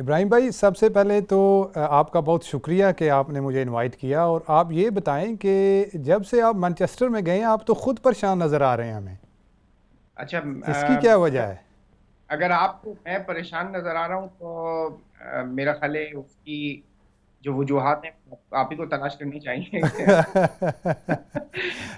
ابراہیم بھائی، سب سے پہلے تو آپ کا بہت شکریہ کہ آپ نے مجھے انوائٹ کیا، اور آپ یہ بتائیں کہ جب سے آپ مانچسٹر میں گئے ہیں آپ تو خود پریشان نظر آ رہے ہیں ہمیں، اچھا، اس کی کیا وجہ اگر ہے؟ اگر آپ کو میں پریشان نظر آ رہا ہوں تو میرا خیال ہے اس کی جو وجوہات ہیں آپ ہی کو تلاش کرنی چاہیے تو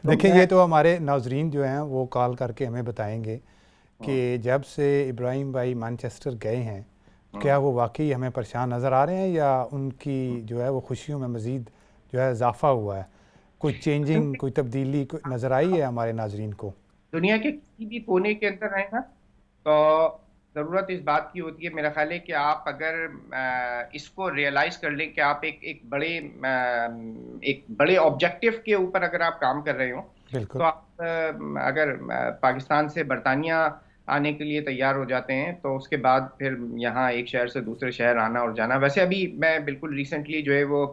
دیکھیں، میں یہ تو ہمارے ناظرین جو ہیں وہ کال کر کے ہمیں بتائیں گے ہوں، کہ جب سے ابراہیم بھائی مانچسٹر گئے ہیں ہوں، کیا وہ واقعی ہمیں پریشان نظر آ رہے ہیں، یا ان کی ہوں۔ جو ہے وہ خوشیوں میں مزید جو ہے اضافہ ہوا ہے، کوئی چینجنگ، کوئی تبدیلی نظر آئی ہے ہمارے ناظرین کو؟ دنیا کے کسی بھی کونے کے اندر رہیں نا، تو ضرورت اس بات کی ہوتی ہے میرا خیال ہے کہ آپ اگر اس کو ریئلائز کر لیں کہ آپ ایک بڑے آبجیکٹو کے اوپر اگر آپ کام کر رہے ہوں، بالکل. تو آپ اگر پاکستان سے برطانیہ آنے کے لیے تیار ہو جاتے ہیں تو اس کے بعد پھر یہاں ایک شہر سے دوسرے شہر آنا اور جانا. ویسے ابھی میں بالکل ریسنٹلی جو ہے وہ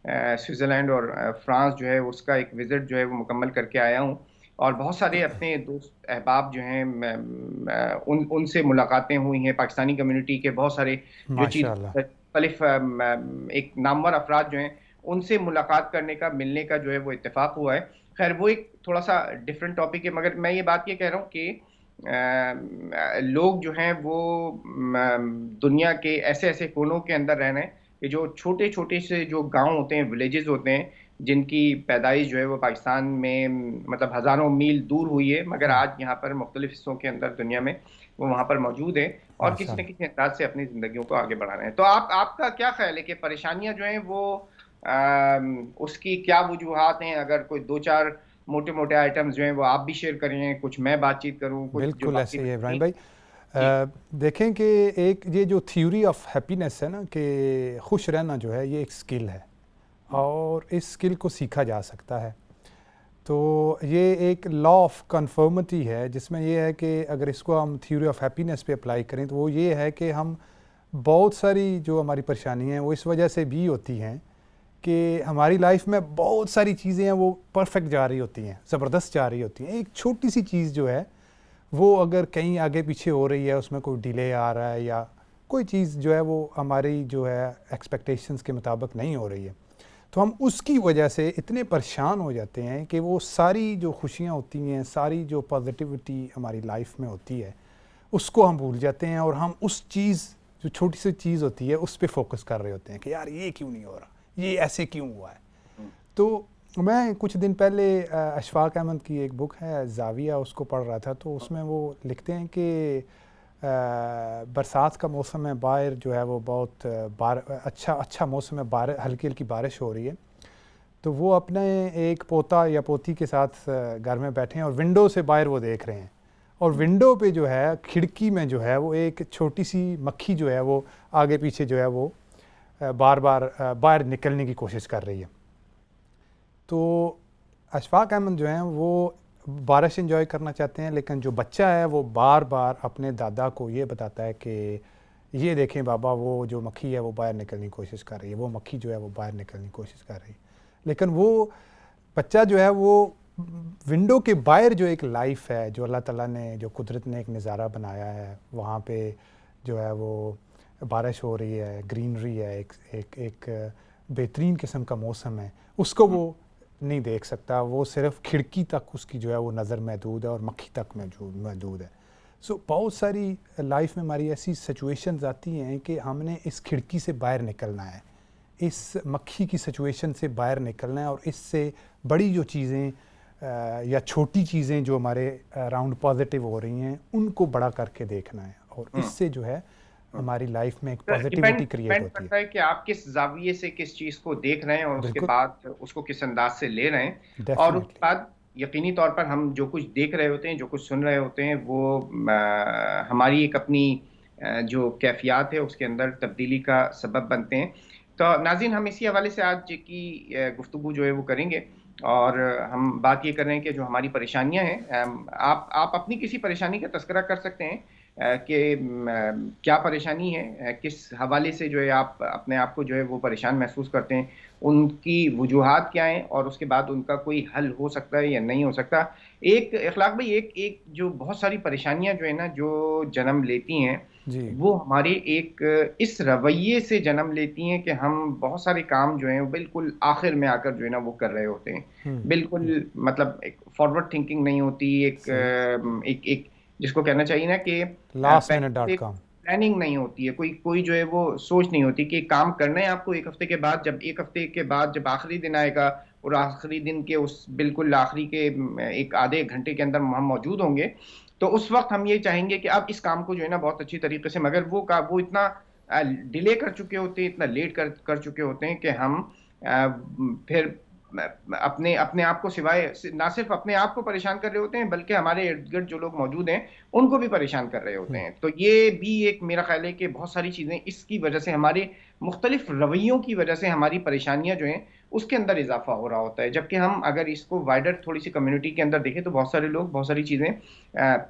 سوئٹزرلینڈ اور فرانس جو ہے اس کا ایک وزٹ جو ہے وہ مکمل کر کے آیا ہوں، اور بہت سارے اپنے دوست احباب جو ہیں ان سے ملاقاتیں ہوئی ہیں. پاکستانی کمیونٹی کے بہت سارے جو چیز ماشاء اللہ. مختلف ایک نامور افراد جو ہیں ان سے ملاقات کرنے کا، ملنے کا جو ہے وہ اتفاق ہوا ہے. خیر وہ ایک تھوڑا سا ڈفرینٹ ٹاپک ہے، مگر میں یہ بات یہ کہہ رہا ہوں کہ لوگ جو ہیں وہ دنیا کے ایسے ایسے کونوں کے اندر رہ رہے ہیں کہ جو چھوٹے چھوٹے سے جو گاؤں ہوتے ہیں، ولیجز ہوتے ہیں، جن کی پیدائش جو ہے وہ پاکستان میں مطلب ہزاروں میل دور ہوئی ہے، مگر ہاں، آج یہاں پر مختلف حصوں کے اندر دنیا میں وہ وہاں پر موجود ہے اور ماشاء کسی نہ اللہ. کسی انداز سے اپنی زندگیوں کو آگے بڑھا رہے ہیں. تو آپ کا کیا خیال ہے کہ پریشانیاں جو ہیں وہ اس کی کیا وجوہات ہیں؟ اگر کوئی دو چار موٹے موٹے آئٹمز جو ہیں وہ آپ بھی شیئر کریں، کچھ میں بات چیت کروں، کچھ جو بالکل باقی ایسے ہی ہے ابراہیم ناظرین. بھائی. جی. دیکھیں کہ ایک یہ جو تھیوری آف ہیپینس ہے نا، کہ خوش رہنا جو ہے یہ ایک سکل ہے، اور اس سکل کو سیکھا جا سکتا ہے. تو یہ ایک لا آف کنفرمٹی ہے جس میں یہ ہے کہ اگر اس کو ہم تھیوری آف ہیپینس پہ اپلائی کریں تو وہ یہ ہے کہ ہم بہت ساری جو ہماری پریشانی ہیں وہ اس وجہ سے بھی ہوتی ہیں کہ ہماری لائف میں بہت ساری چیزیں ہیں وہ پرفیکٹ جا رہی ہوتی ہیں، زبردست جا رہی ہوتی ہیں. ایک چھوٹی سی چیز جو ہے وہ اگر کہیں آگے پیچھے ہو رہی ہے، اس میں کوئی ڈیلے آ رہا ہے، یا کوئی چیز جو ہے وہ ہماری جو ہے ایکسپیکٹیشنز کے مطابق نہیں ہو رہی ہے، تو ہم اس کی وجہ سے اتنے پریشان ہو جاتے ہیں کہ وہ ساری جو خوشیاں ہوتی ہیں، ساری جو پازیٹیوٹی ہماری لائف میں ہوتی ہے اس کو ہم بھول جاتے ہیں، اور ہم اس چیز جو چھوٹی سی چیز ہوتی ہے اس پہ فوکس کر رہے ہوتے ہیں کہ یار یہ کیوں نہیں ہو رہا، یہ ایسے کیوں ہوا ہے. تو میں کچھ دن پہلے اشفاق احمد کی ایک بک ہے زاویہ، اس کو پڑھ رہا تھا، تو اس میں وہ لکھتے ہیں کہ برسات کا موسم ہے، باہر جو ہے وہ بہت اچھا موسم ہے، ہلکی ہلکی بارش ہو رہی ہے. تو وہ اپنے ایک پوتا یا پوتی کے ساتھ گھر میں بیٹھے ہیں اور ونڈو سے باہر وہ دیکھ رہے ہیں، اور ونڈو پہ جو ہے کھڑکی میں جو ہے وہ ایک چھوٹی سی مکھی جو ہے وہ آگے پیچھے جو ہے وہ بار بار باہر نکلنے کی کوشش کر رہی ہے. تو اشفاق احمد جو ہیں وہ بارش انجوائے کرنا چاہتے ہیں، لیکن جو بچہ ہے وہ بار بار اپنے دادا کو یہ بتاتا ہے کہ یہ دیکھیں بابا، وہ جو مکھی ہے وہ باہر نکلنے کی کوشش کر رہی ہے، وہ مکھی جو ہے وہ باہر نکلنے کی کوشش کر رہی ہے. لیکن وہ بچہ جو ہے وہ ونڈو کے باہر جو ایک لائف ہے، جو اللہ تعالیٰ نے، جو قدرت نے ایک نظارہ بنایا ہے، وہاں پہ جو ہے وہ بارش ہو رہی ہے، گرینری ہے، ایک بہترین قسم کا موسم ہے، اس کو وہ نہیں دیکھ سکتا. وہ صرف کھڑکی تک اس کی جو ہے وہ نظر محدود ہے، اور مکھی تک محدود ہے. سو بہت ساری لائف میں ہماری ایسی سچویشنز آتی ہیں کہ ہم نے اس کھڑکی سے باہر نکلنا ہے، اس مکھی کی سچویشن سے باہر نکلنا ہے، اور اس سے بڑی جو چیزیں یا چھوٹی چیزیں جو ہمارے اراؤنڈ پازیٹیو ہو رہی ہیں ان کو بڑا کر کے دیکھنا ہے، اور اس سے جو ہے ہماری لائف میں ایک پازیٹیوٹی کریٹ ڈپینڈ ہوتی ہے. کرتا ہے کہ آپ کس زاویے سے کس چیز کو دیکھ رہے ہیں، اور اس کے بالکل. بعد اس کو کس انداز سے لے رہے ہیں. اور اس کے ڈیفینیٹلی. بعد یقینی طور پر ہم جو کچھ دیکھ رہے ہوتے ہیں، جو کچھ سن رہے ہوتے ہیں، وہ ہماری ایک اپنی جو کیفیات ہے اس کے اندر تبدیلی کا سبب بنتے ہیں. تو ناظرین، ہم اسی حوالے سے آج کی گفتگو جو ہے وہ کریں گے، اور ہم بات یہ کر رہے ہیں کہ جو ہماری پریشانیاں ہیں، آپ اپنی کسی پریشانی کا تذکرہ کر سکتے ہیں کہ کیا پریشانی ہے، کس حوالے سے جو ہے آپ اپنے آپ کو جو ہے وہ پریشان محسوس کرتے ہیں، ان کی وجوہات کیا ہیں، اور اس کے بعد ان کا کوئی حل ہو سکتا ہے یا نہیں ہو سکتا۔ ایک اخلاق بھائی، ایک جو بہت ساری پریشانیاں جو ہے نا جو جنم لیتی ہیں، جی وہ ہمارے ایک اس رویے سے جنم لیتی ہیں کہ ہم بہت سارے کام جو ہیں وہ بالکل آخر میں آ کر جو ہے نا وہ کر رہے ہوتے ہیں، ہوں بالکل مطلب ایک فارورڈ تھنکنگ نہیں ہوتی، صحیح ایک جس کو کہنا چاہیے نا کہ لاسٹ پہلے منٹ ڈاٹ سے کام پلاننگ نہیں ہوتی ہے، کوئی جو ہے وہ سوچ نہیں ہوتی کہ کام کرنا ہے آپ کو ایک ہفتے کے بعد، جب ایک ہفتے کے بعد جب آخری دن آئے گا اور آخری دن کے اس بالکل آخری کے ایک آدھے گھنٹے کے اندر ہم موجود ہوں گے، تو اس وقت ہم یہ چاہیں گے کہ اب اس کام کو جو ہے نا بہت اچھی طریقے سے، مگر وہ اتنا ڈیلے کر چکے ہوتے ہیں، اتنا لیٹ کر چکے ہوتے ہیں کہ ہم پھر اپنے آپ کو سوائے نہ صرف اپنے آپ کو پریشان کر رہے ہوتے ہیں، بلکہ ہمارے ارد گرد جو لوگ موجود ہیں ان کو بھی پریشان کر رہے ہوتے ہوں ہیں۔ تو یہ بھی ایک میرا خیال ہے کہ بہت ساری چیزیں اس کی وجہ سے، ہمارے مختلف رویوں کی وجہ سے ہماری پریشانیاں جو ہیں اس کے اندر اضافہ ہو رہا ہوتا ہے، جبکہ ہم اگر اس کو وائڈر تھوڑی سی کمیونٹی کے اندر دیکھیں تو بہت سارے لوگ بہت ساری چیزیں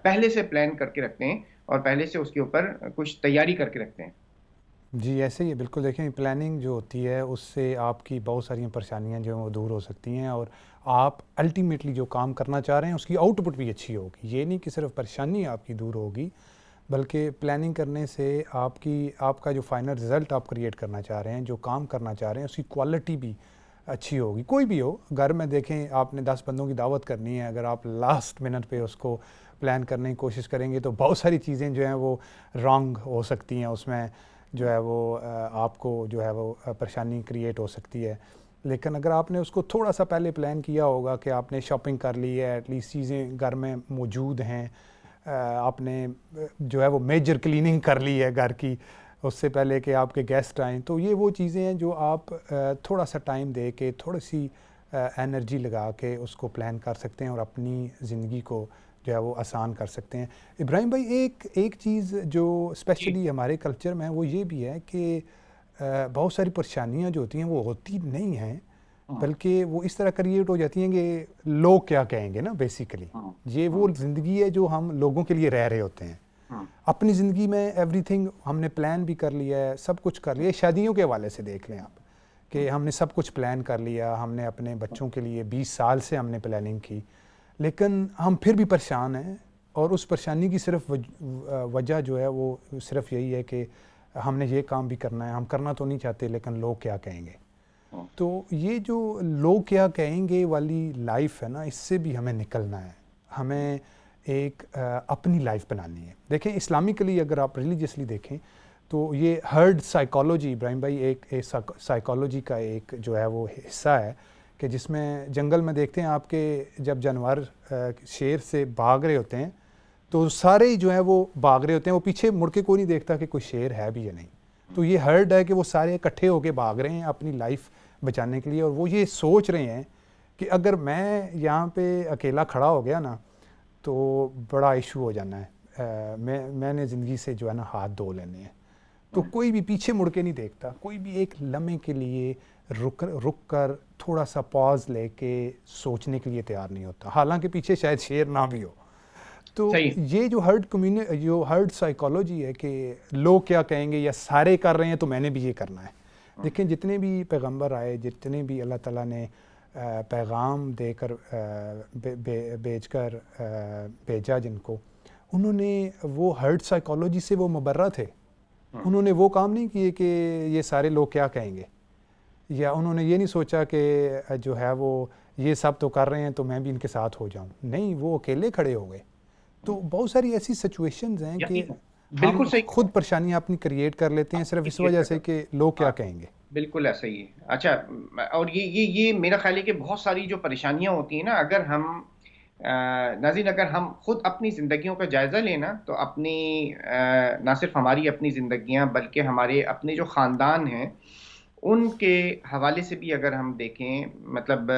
پہلے سے پلان کر کے رکھتے ہیں اور پہلے سے اس کے اوپر کچھ تیاری کر کے رکھتے ہیں۔ جی ایسے ہی ہے بالکل، دیکھیں پلاننگ جو ہوتی ہے اس سے آپ کی بہت ساری پریشانیاں جو ہیں وہ دور ہو سکتی ہیں، اور آپ الٹیمیٹلی جو کام کرنا چاہ رہے ہیں اس کی آؤٹ پٹ بھی اچھی ہوگی۔ یہ نہیں کہ صرف پریشانی آپ کی دور ہوگی، بلکہ پلاننگ کرنے سے آپ کا جو فائنل رزلٹ آپ کریٹ کرنا چاہ رہے ہیں، جو کام کرنا چاہ رہے ہیں، اس کی کوالٹی بھی اچھی ہوگی۔ کوئی بھی ہو، گھر میں دیکھیں آپ نے 10 بندوں کی دعوت کرنی ہے، اگر آپ لاسٹ منٹ پہ اس کو پلان کرنے کی کوشش کریں گے تو بہت ساری چیزیں جو ہیں وہ رانگ ہو سکتی ہیں، اس میں جو ہے وہ آپ کو جو ہے وہ پریشانی کریٹ ہو سکتی ہے۔ لیکن اگر آپ نے اس کو تھوڑا سا پہلے پلان کیا ہوگا کہ آپ نے شاپنگ کر لی ہے، ایٹ لیسٹ چیزیں گھر میں موجود ہیں، آپ نے جو ہے وہ میجر کلیننگ کر لی ہے گھر کی اس سے پہلے کہ آپ کے گیسٹ آئیں، تو یہ وہ چیزیں ہیں جو آپ تھوڑا سا ٹائم دے کے، تھوڑی سی انرجی لگا کے اس کو پلان کر سکتے ہیں اور اپنی زندگی کو جو ہے وہ آسان کر سکتے ہیں۔ ابراہیم بھائی ایک چیز جو جی اسپیشلی ہمارے کلچر میں ہے وہ یہ بھی ہے کہ بہت ساری پریشانیاں جو ہوتی ہیں وہ ہوتی نہیں ہیں، ہاں بلکہ وہ اس طرح کریٹ ہو جاتی ہیں کہ لوگ کیا کہیں گے نا، بیسیکلی ہاں یہ ہاں وہ زندگی ہے جو ہم لوگوں کے لیے رہ رہے ہوتے ہیں۔ ہاں اپنی زندگی میں ایوری تھنگ ہم نے پلان بھی کر لیا ہے، سب کچھ کر لیا ہے۔ شادیوں کے حوالے سے دیکھ لیں آپ کہ ہم نے سب کچھ پلان کر لیا، ہم نے اپنے بچوں کے لیے 20 سال سے ہم نے پلاننگ کی، لیکن ہم پھر بھی پریشان ہیں، اور اس پریشانی کی صرف وجہ جو ہے وہ صرف یہی ہے کہ ہم نے یہ کام بھی کرنا ہے، ہم کرنا تو نہیں چاہتے لیکن لوگ کیا کہیں گے۔ ہاں تو یہ جو لوگ کیا کہیں گے والی لائف ہے نا، اس سے بھی ہمیں نکلنا ہے، ہمیں ایک اپنی لائف بنانی ہے۔ دیکھیں اسلامکلی اگر آپ ریلیجیسلی دیکھیں تو یہ ہرڈ سائیکالوجی، ابراہیم بھائی، ایک سائیکالوجی کا ایک جو ہے وہ حصہ ہے کہ جس میں جنگل میں دیکھتے ہیں آپ کے جب جانور شیر سے بھاگ رہے ہوتے ہیں تو سارے ہی جو ہیں وہ بھاگ رہے ہوتے ہیں، وہ پیچھے مڑ کے کوئی نہیں دیکھتا کہ کوئی شیر ہے بھی یا نہیں۔ تو یہ ہرڈ ہے کہ وہ سارے اکٹھے ہو کے بھاگ رہے ہیں اپنی لائف بچانے کے لیے، اور وہ یہ سوچ رہے ہیں کہ اگر میں یہاں پہ اکیلا کھڑا ہو گیا نا تو بڑا ایشو ہو جانا ہے، میں نے زندگی سے جو ہے نا ہاتھ دھو لینے ہیں۔ تو کوئی بھی پیچھے مڑ کے نہیں دیکھتا، کوئی بھی ایک لمحے کے لیے رک کر تھوڑا سا پاز لے کے سوچنے کے لیے تیار نہیں ہوتا، حالانکہ پیچھے شاید شیر نہ بھی ہو۔ تو صحیح۔ یہ جو ہرڈ سائیکالوجی ہے کہ لوگ کیا کہیں گے یا سارے کر رہے ہیں تو میں نے بھی یہ کرنا ہے۔ دیکھیں جتنے بھی پیغمبر آئے، جتنے بھی اللہ تعالیٰ نے پیغام دے کر بھیجا جن کو، انہوں نے وہ ہرڈ سائیکالوجی سے وہ مبرہ تھے، انہوں نے وہ کام نہیں کیے کہ یہ سارے لوگ کیا کہیں گے، یا انہوں نے یہ نہیں سوچا کہ جو ہے وہ یہ سب تو کر رہے ہیں تو میں بھی ان کے ساتھ ہو جاؤں، نہیں، وہ اکیلے کھڑے ہو گئے۔ تو بہت ساری ایسی سچویشنز ہیں کہ یقیناً ہم بالکل صحیح خود پریشانیاں اپنی کریٹ کر لیتے ہیں صرف اس وجہ سے کہ لوگ کیا ہاں کہیں گے۔ بالکل ایسا ہی ہے۔ اچھا، اور یہ میرا خیال ہے کہ بہت ساری جو پریشانیاں ہوتی ہیں نا، اگر ہم ناظرین اگر ہم خود اپنی زندگیوں کا جائزہ لینا تو اپنی نہ صرف ہماری اپنی زندگیاں بلکہ ہمارے اپنے جو خاندان ہیں ان کے حوالے سے بھی اگر ہم دیکھیں، مطلب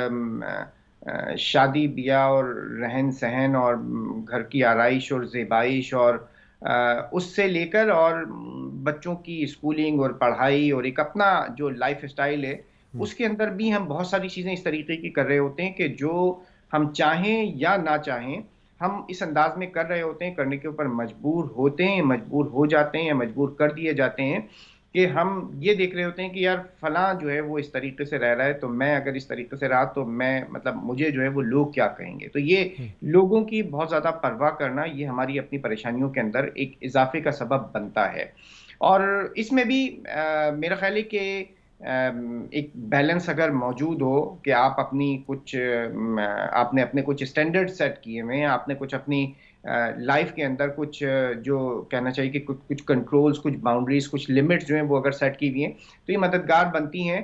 شادی بیاہ اور رہن سہن اور گھر کی آرائش اور زیبائش اور اس سے لے کر اور بچوں کی اسکولنگ اور پڑھائی اور ایک اپنا جو لائف اسٹائل ہے اس کے اندر بھی ہم بہت ساری چیزیں اس طریقے کی کر رہے ہوتے ہیں کہ جو ہم چاہیں یا نہ چاہیں ہم اس انداز میں کر رہے ہوتے ہیں، کرنے کے اوپر مجبور ہوتے ہیں، مجبور ہو جاتے ہیں یا مجبور کر دیے جاتے ہیں کہ ہم یہ دیکھ رہے ہوتے ہیں کہ یار فلاں جو ہے وہ اس طریقے سے رہ رہا ہے، تو میں اگر اس طریقے سے رہا تو میں مطلب مجھے جو ہے وہ لوگ کیا کہیں گے. تو یہ لوگوں کی بہت زیادہ پرواہ کرنا یہ ہماری اپنی پریشانیوں کے اندر ایک اضافے کا سبب بنتا ہے. اور اس میں بھی میرا خیال ہے کہ ایک بیلنس اگر موجود ہو کہ آپ اپنی کچھ آپ نے اپنے کچھ اسٹینڈرڈ سیٹ کیے ہوئے ہیں، آپ نے کچھ اپنی لائف کے اندر کچھ جو کہنا چاہیے کہ کچھ کنٹرولز، کچھ باؤنڈریز، کچھ لمٹس جو ہیں وہ اگر سیٹ کی ہوئی ہیں تو یہ مددگار بنتی ہیں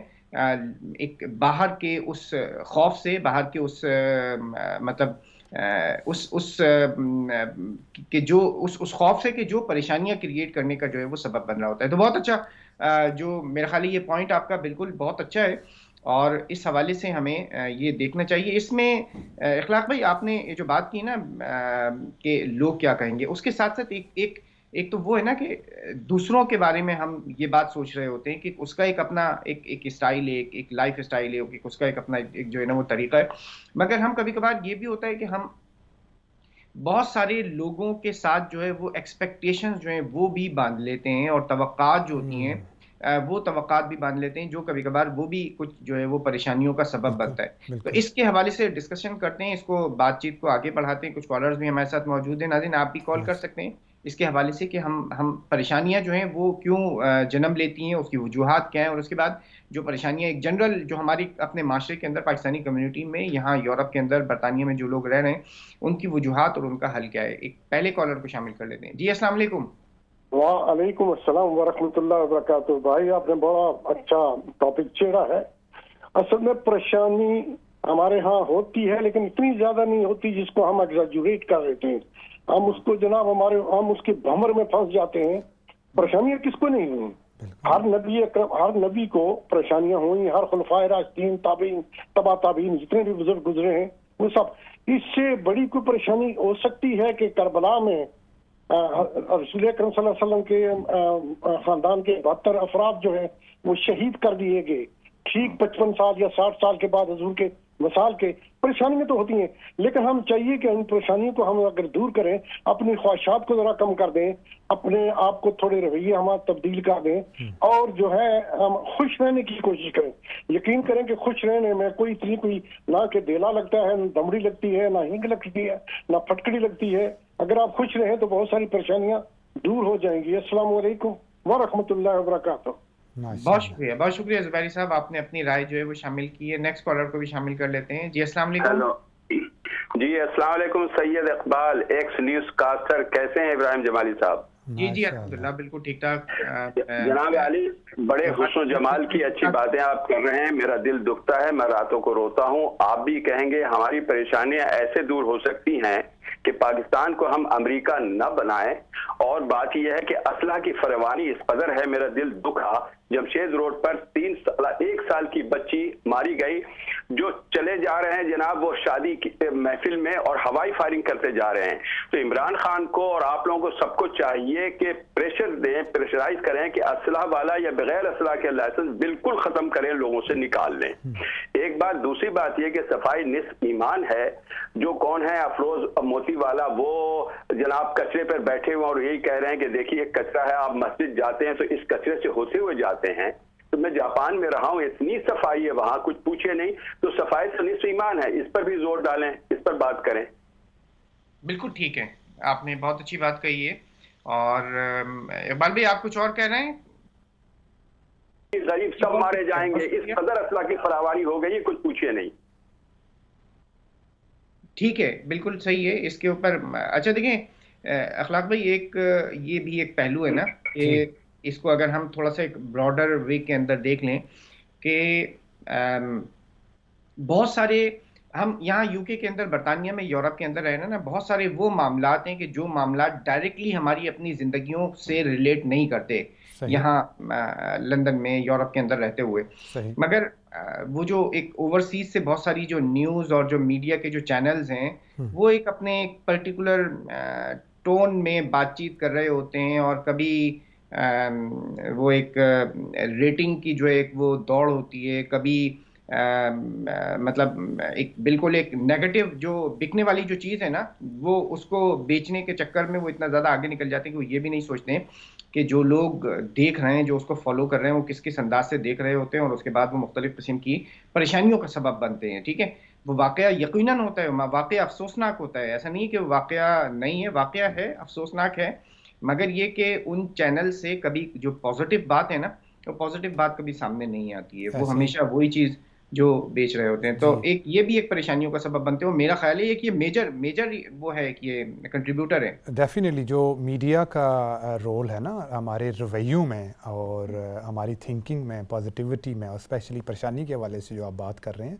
ایک باہر کے اس خوف سے، باہر کے اس مطلب اس کہ جو اس خوف سے کہ جو پریشانیاں کریٹ کرنے کا جو ہے وہ سبب بن رہا ہوتا ہے. تو بہت اچھا، جو میرا خیال ہے یہ پوائنٹ آپ کا بالکل بہت اچھا ہے اور اس حوالے سے ہمیں یہ دیکھنا چاہیے. اس میں اخلاق بھائی آپ نے جو بات کی نا کہ لوگ کیا کہیں گے، اس کے ساتھ ساتھ ایک تو وہ ہے نا کہ دوسروں کے بارے میں ہم یہ بات سوچ رہے ہوتے ہیں کہ اس کا ایک اپنا ایک اسٹائل ہے، ایک لائف اسٹائل ہے، اس کا ایک اپنا ایک جو ہے نا وہ طریقہ ہے. مگر ہم کبھی کبھار یہ بھی ہوتا ہے کہ ہم بہت سارے لوگوں کے ساتھ جو ہے وہ ایکسپیکٹیشنز جو ہیں وہ بھی باندھ لیتے ہیں اور توقعات جو ہوتی ہیں وہ توقعات بھی باندھ لیتے ہیں، جو کبھی کبھار وہ بھی کچھ جو ہے وہ پریشانیوں کا سبب بالکل بنتا ہے. تو بالکل. اس کے حوالے سے ڈسکشن کرتے ہیں، اس کو بات چیت کو آگے بڑھاتے ہیں. کچھ کالرز بھی ہمارے ساتھ موجود ہیں. ناظرین آپ بھی کال کر ماشاء سکتے ہیں اس کے حوالے سے کہ ہم پریشانیاں جو ہیں وہ کیوں جنم لیتی ہیں، اس کی وجوہات کیا ہیں، اور اس کے بعد جو پریشانیاں ایک جنرل جو ہماری اپنے معاشرے کے اندر، پاکستانی کمیونٹی میں، یہاں یورپ کے اندر، برطانیہ میں جو لوگ رہ رہے ہیں ان کی وجوہات اور ان کا حل کیا ہے. ایک پہلے کالر کو شامل کر لیتے ہیں. جی السلام علیکم. وعلیکم السلام ورحمۃ اللہ وبرکاتہ. بھائی آپ نے بڑا اچھا ٹاپک چھیڑا ہے. اصل میں پریشانی ہمارے ہاں ہوتی ہے لیکن اتنی زیادہ نہیں ہوتی جس کو ہم ایگزیجریٹ کر دیتے ہیں. ہم اس کو جناب ہم اس کے بھمر میں پھنس جاتے ہیں. پریشانیاں کس کو نہیں ہوئی؟ ہر نبی کو پریشانیاں ہوئی، ہر خلفائے راشدین، تابعین، تبع تابعین، جتنے بھی بزرگ گزرے ہیں وہ سب. اس سے بڑی کوئی پریشانی ہو سکتی ہے کہ کربلا میں رسول اکرم صلی اللہ علیہ وسلم کے خاندان کے 72 افراد جو ہیں وہ شہید کر دیے گئے ٹھیک 55 سال یا 60 سال کے بعد حضور کے وصال کے. پریشانیاں تو ہوتی ہیں لیکن ہم چاہیے کہ ان پریشانیوں کو ہم اگر دور کریں، اپنی خواہشات کو ذرا کم کر دیں، اپنے آپ کو تھوڑے رویے ہمارا تبدیل کر دیں اور جو ہے ہم خوش رہنے کی کوشش کریں. یقین کریں کہ خوش رہنے میں کوئی نہ کہ دیلا لگتا ہے، نہ دمڑی لگتی ہے، نہ ہینگ لگتی ہے، نہ پھٹکڑی لگتی ہے. اگر آپ خوش رہیں تو بہت ساری پریشانیاں دور ہو جائیں گی. السلام علیکم ورحمۃ اللہ وبرکاتہ. بہت شکریہ، بہت شکریہ زبیری صاحب، آپ نے اپنی رائے جو ہے وہ شامل کی ہے. نیکسٹ کالر کو بھی شامل کر لیتے ہیں. جی السلام علیکم. ہیلو جی السلام علیکم. سید اقبال ایکس نیوز کاسٹر، کیسے ہیں ابراہیم جمالی صاحب؟ جی الحمدللہ بالکل ٹھیک ٹھاک. جناب علی، بڑے حسن و جمال کی اچھی باتیں آپ کر رہے ہیں. میرا دل دکھتا ہے، میں راتوں کو روتا ہوں. آپ بھی کہیں گے ہماری پریشانیاں ایسے دور ہو سکتی ہیں کہ پاکستان کو ہم امریکہ نہ بنائیں. اور بات یہ ہے کہ اسلحہ کی فراوانی اس قدر ہے، میرا دل دکھا جمشید روڈ پر 1 سال کی بچی ماری گئی. جو چلے جا رہے ہیں جناب وہ شادی کی محفل میں اور ہوائی فائرنگ کرتے جا رہے ہیں. تو عمران خان کو اور آپ لوگوں کو سب کو چاہیے کہ پریشر دیں، پریشرائز کریں کہ اسلحہ والا یا بغیر اسلحہ کے لائسنس بالکل ختم کریں، لوگوں سے نکال لیں. ایک بات. دوسری بات یہ کہ صفائی نصف ایمان ہے. جو کون ہے افروز موتی والا، وہ جناب کچرے پر بیٹھے ہوئے اور یہی کہہ رہے ہیں کہ دیکھیے کچرا ہے، آپ مسجد جاتے ہیں تو اس کچرے سے ہوتے ہوئے جاتے ہیں. تو میں جاپان میں رہا ہوں، اتنی صفائی ہے وہاں کچھ پوچھے نہیں. تو صفائی سے نصف ایمان ہے، اس پر بھی زور ڈالیں، اس پر بات کریں. بالکل ٹھیک ہے، آپ نے بہت اچھی بات کہی ہے. اور اقبال بھائی آپ کچھ اور کہہ رہے ہیں؟ غریب سب مارے جائیں گے، اس قدر اسلحہ کی فراوانی ہو گئی، کچھ پوچھے نہیں. ٹھیک ہے، بالکل صحیح ہے. اس کے اوپر اچھا دیکھیں اخلاق بھائی، یہ بھی ایک پہلو ہے نا کہ اس کو اگر ہم تھوڑا سا ایک براڈر وے کے اندر دیکھ لیں کہ بہت سارے ہم یہاں یو کے اندر، برطانیہ میں، یورپ کے اندر رہے نا، بہت سارے وہ معاملات ہیں کہ جو معاملات ڈائریکٹلی ہماری اپنی زندگیوں سے ریلیٹ نہیں کرتے یہاں لندن میں، یورپ کے اندر رہتے ہوئے. مگر وہ جو ایک اوورسیز سے بہت ساری جو نیوز اور جو میڈیا کے جو چینلز ہیں وہ ایک اپنے ایک پرٹیکولر ٹون میں بات چیت کر رہے ہوتے ہیں، اور کبھی وہ ایک ریٹنگ کی جو ایک وہ دوڑ ہوتی ہے، کبھی مطلب ایک بالکل ایک نیگیٹو جو بکنے والی جو چیز ہے نا، وہ اس کو بیچنے کے چکر میں وہ اتنا زیادہ آگے نکل جاتے ہیں کہ وہ یہ بھی نہیں سوچتے ہیں کہ جو لوگ دیکھ رہے ہیں، جو اس کو فالو کر رہے ہیں، وہ کس کس انداز سے دیکھ رہے ہوتے ہیں، اور اس کے بعد وہ مختلف قسم کی پریشانیوں کا سبب بنتے ہیں. ٹھیک ہے، وہ واقعہ یقیناً ہوتا ہے، واقعہ افسوسناک ہوتا ہے، ایسا نہیں ہے کہ وہ واقعہ نہیں ہے، واقعہ ہے، افسوسناک ہے، مگر یہ کہ ان چینل سے کبھی جو پازیٹیو بات ہے نا، وہ پازیٹیو بات کبھی سامنے نہیں آتی ہے، وہ ایسے ہی ہمیشہ وہی چیز جو بیچ رہے ہوتے ہیں. تو جی ایک یہ بھی ایک پریشانیوں کا سبب بنتے ہیں، اور میرا خیال ہے کہ یہ میجر میجر وہ ہے کہ یہ کنٹریبیوٹر ہے. ڈیفینیٹلی جو میڈیا کا رول ہے نا ہمارے رویوں میں اور ہماری تھنکنگ میں، پازیٹیوٹی میں، اور اسپیشلی پریشانی کے حوالے سے جو آپ بات کر رہے ہیں،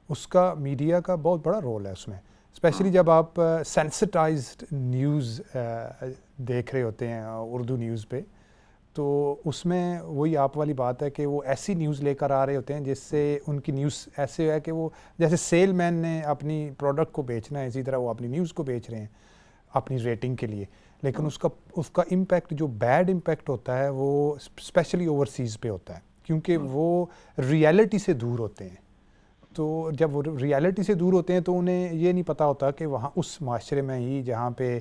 اس کا میڈیا کا بہت بڑا رول ہے اس میں. اسپیشلی جب آپ سینسٹائزڈ نیوز دیکھ رہے ہوتے ہیں اردو نیوز پہ، تو اس میں وہی آپ والی بات ہے کہ وہ ایسی نیوز لے کر آ رہے ہوتے ہیں جس سے ان کی نیوز ایسے ہے کہ وہ جیسے سیل مین نے اپنی پروڈکٹ کو بیچنا ہے، اسی طرح وہ اپنی نیوز کو بیچ رہے ہیں اپنی ریٹنگ کے لیے. لیکن اس کا امپیکٹ، جو بیڈ امپیکٹ ہوتا ہے، وہ اسپیشلی اوورسیز پہ ہوتا ہے، کیونکہ وہ ریئلٹی سے دور ہوتے ہیں. تو جب وہ ریئلٹی سے دور ہوتے ہیں تو انہیں یہ نہیں پتہ ہوتا کہ وہاں اس معاشرے میں ہی جہاں پہ